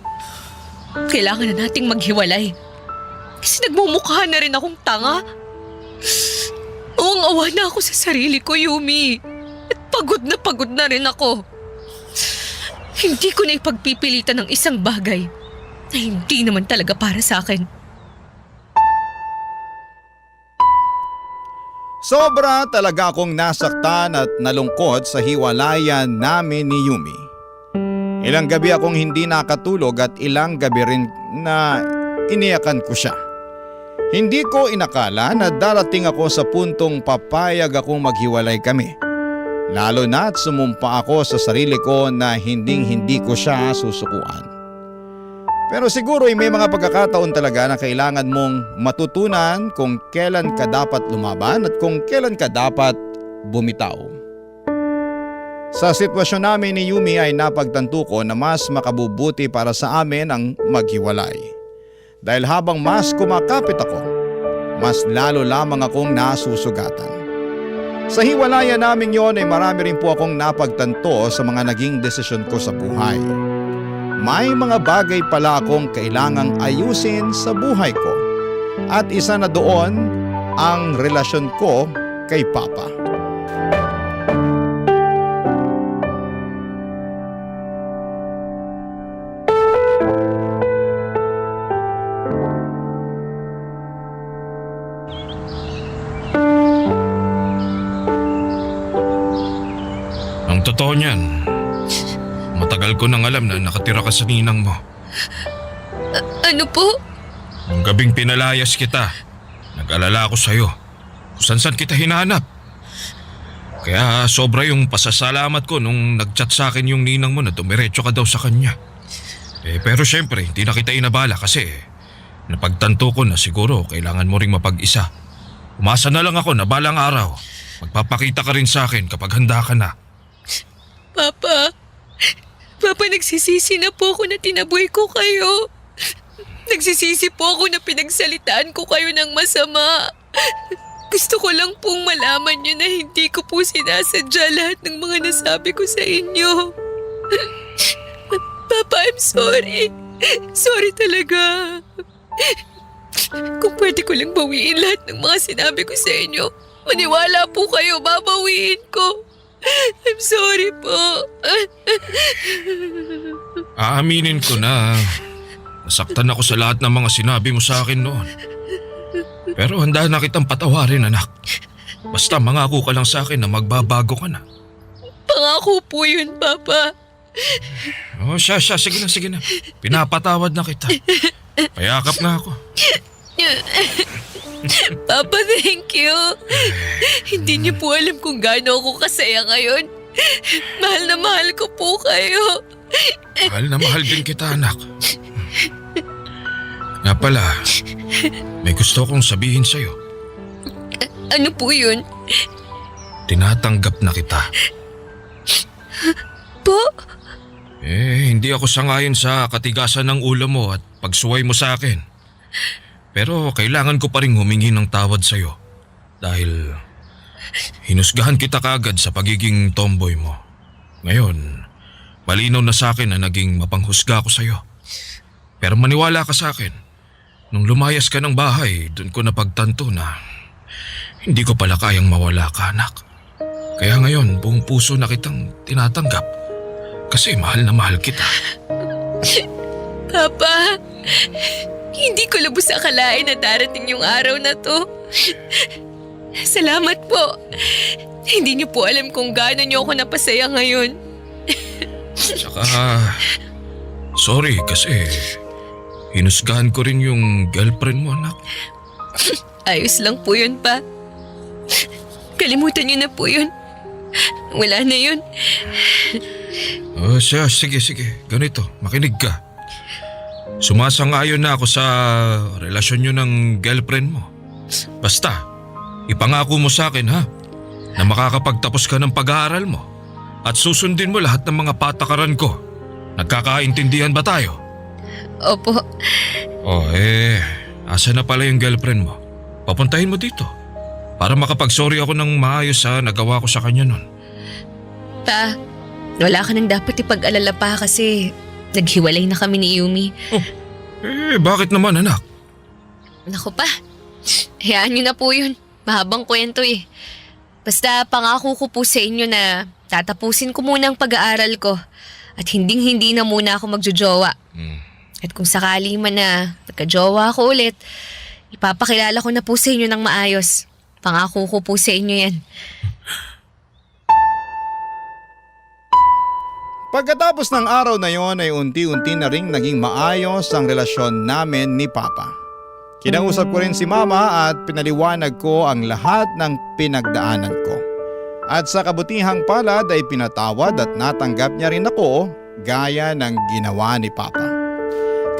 kailangan na nating maghiwalay. Kasi nagmumukha na rin akong tanga. Awang-awa na ako sa sarili ko, Yumi. At pagod na rin ako. Hindi ko na ipagpipilitan ng isang bagay na hindi naman talaga para sa akin. Sobra talaga akong nasaktan at nalungkot sa hiwalayan namin ni Yumi. Ilang gabi akong hindi nakatulog at ilang gabi rin na iniyakan ko siya. Hindi ko inakala na darating ako sa puntong papayag akong maghiwalay kami. Lalo na't sumumpa ako sa sarili ko na hindi ko siya susukuan. Pero siguro ay may mga pagkakataon talaga na kailangan mong matutunan kung kailan ka dapat lumaban at kung kailan ka dapat bumitaw. Sa sitwasyon namin ni Yumi ay napagtanto ko na mas makabubuti para sa amin ang maghiwalay. Dahil habang mas kumakapit ako, mas lalo lamang akong nasusugatan. Sa hiwalayan namin yon ay marami rin po akong napagtanto sa mga naging desisyon ko sa buhay. May mga bagay pala akong kailangang ayusin sa buhay ko. At isa na doon ang relasyon ko kay Papa. Ang totoo niyan, matagal ko nang alam na nakatira ka sa ninang mo. Ano po? Nung gabing pinalayas kita, nag-alala ako sa'yo. Kung saan kita hinanap. Kaya sobra yung pasasalamat ko nung nag-chat sa akin yung ninang mo na dumiretso ka daw sa kanya. Pero syempre, hindi na kita inabala kasi napagtanto ko na siguro kailangan mo ring mapag-isa. Umasa na lang ako na balang araw. Magpapakita ka rin sa akin kapag handa ka na. Papa, nagsisisi na po ako na tinaboy ko kayo. Nagsisisi po ako na pinagsalitaan ko kayo ng masama. Gusto ko lang pong malaman niyo na hindi ko po sinasadya lahat ng mga nasabi ko sa inyo. Papa, I'm sorry. Sorry talaga. Kung pwede ko lang bawiin lahat ng mga sinabi ko sa inyo, maniwala po kayo, babawiin ko. I'm sorry po. Aaminin ko na nasaktan ako sa lahat ng mga sinabi mo sa akin noon. Pero handa na kitang patawarin, anak. Basta mangako ka lang sa akin na magbabago ka na. Pangako po yun, Papa. Oh, siya, sige na. Pinapatawad na kita. Payakap na ako. Papa, thank you. Hindi niyo po alam kung gaano ako kasaya ngayon. Mahal na mahal ko po kayo. Mahal na mahal din kita, anak. Nga pala, may gusto kong sabihin sa'yo. Ano po yun? Tinatanggap na kita. Po? Hindi ako sangayon sa katigasan ng ulo mo at pagsuway mo sa akin. Pero kailangan ko pa rin humingi ng tawad sa'yo. Dahil hinusgahan kita kaagad sa pagiging tomboy mo. Ngayon, malinaw na sa akin na naging mapanghusga ako sa'yo. Pero maniwala ka sa akin. Nung lumayas ka ng bahay, doon ko napagtanto na hindi ko pala kayang mawala ka, anak. Kaya ngayon, buong puso na kitang tinatanggap. Kasi mahal na mahal kita. Papa, hindi ko lubos akalain na darating yung araw na to. Salamat po. Hindi niyo po alam kung gaano niyo ako napasaya ngayon. Saka, sorry kasi hinusgahan ko rin yung girlfriend mo, anak. Ayos lang po yun, Pa. Kalimutan niyo na po yun. Wala na yun. Oh, sige. Ganito, makinig ka. Sumasang-ayon na ako sa relasyon nyo ng girlfriend mo. Basta, ipangako mo sa akin, ha? Na makakapagtapos ka ng pag-aaral mo at susundin mo lahat ng mga patakaran ko. Nagkakaintindihan ba tayo? Opo. Asa na pala yung girlfriend mo? Papuntahin mo dito para makapag-sorry ako ng maayos sa nagawa ko sa kanya nun. Pa, wala ka nang dapat ipag-alala pa kasi naghiwalay na kami ni Yumi. Bakit naman, anak? Naku pa, hayaan niyo na po yun. Mahabang kwento eh. Basta pangako ko po sa inyo na tatapusin ko muna ang pag-aaral ko at hinding-hindi na muna ako magjojowa. At kung sakali man na nagka-jowa ako ulit, ipapakilala ko na po sa inyo ng maayos. Pangako ko po sa inyo yan. Pagkatapos ng araw na yon ay unti-unti na ring naging maayos ang relasyon namin ni Papa. Kinausap ko rin si Mama at pinaliwanag ko ang lahat ng pinagdaanan ko. At sa kabutihang palad ay pinatawad at natanggap niya rin ako gaya ng ginawa ni Papa.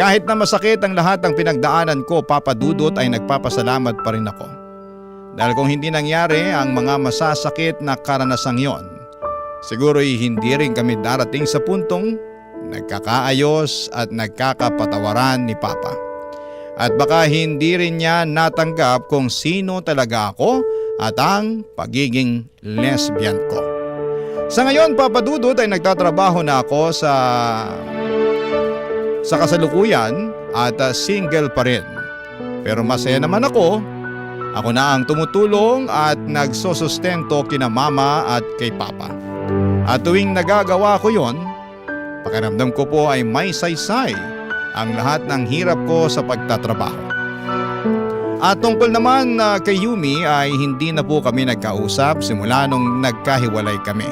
Kahit na masakit ang lahat ng pinagdaanan ko, Papa Dudut, ay nagpapasalamat pa rin ako. Dahil kung hindi nangyari ang mga masasakit na karanasang yon, siguro'y hindi rin kami darating sa puntong nagkakaayos at nagkakapatawaran ni Papa. At baka hindi rin niya natanggap kung sino talaga ako at ang pagiging lesbian ko. Sa ngayon, Papa Dudut, ay nagtatrabaho na ako sa kasalukuyan at single pa rin. Pero masaya naman ako. Ako na ang tumutulong at nagsusustento kina Mama at kay Papa. At tuwing nagagawa ko yon, pakiramdam ko po ay may saysay ang lahat ng hirap ko sa pagtatrabaho. At tungkol naman kay Yumi ay hindi na po kami nagkausap simula nung nagkahiwalay kami.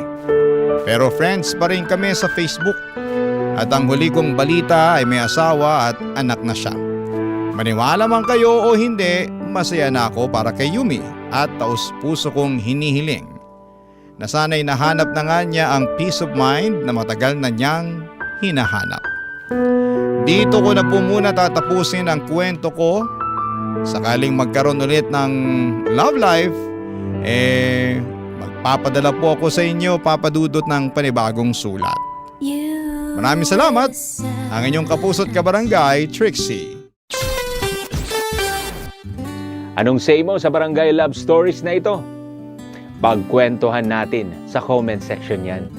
Pero friends pa rin kami sa Facebook. At ang huli kong balita ay may asawa at anak na siya. Maniwala man kayo o hindi, masaya na ako para kay Yumi at taus-puso kong hinihiling na sana'y nahanap na nga niya ang peace of mind na matagal na niyang hinahanap. Dito ko na po muna tatapusin ang kwento ko. Sakaling magkaroon ulit ng love life, magpapadala po ako sa inyo, Papa Dudut, ng panibagong sulat. Maraming salamat, ang inyong kapuso't kabarangay, Trixie. Anong say mo sa Barangay Love Stories na ito? Pagkwentuhan natin sa comment section yan.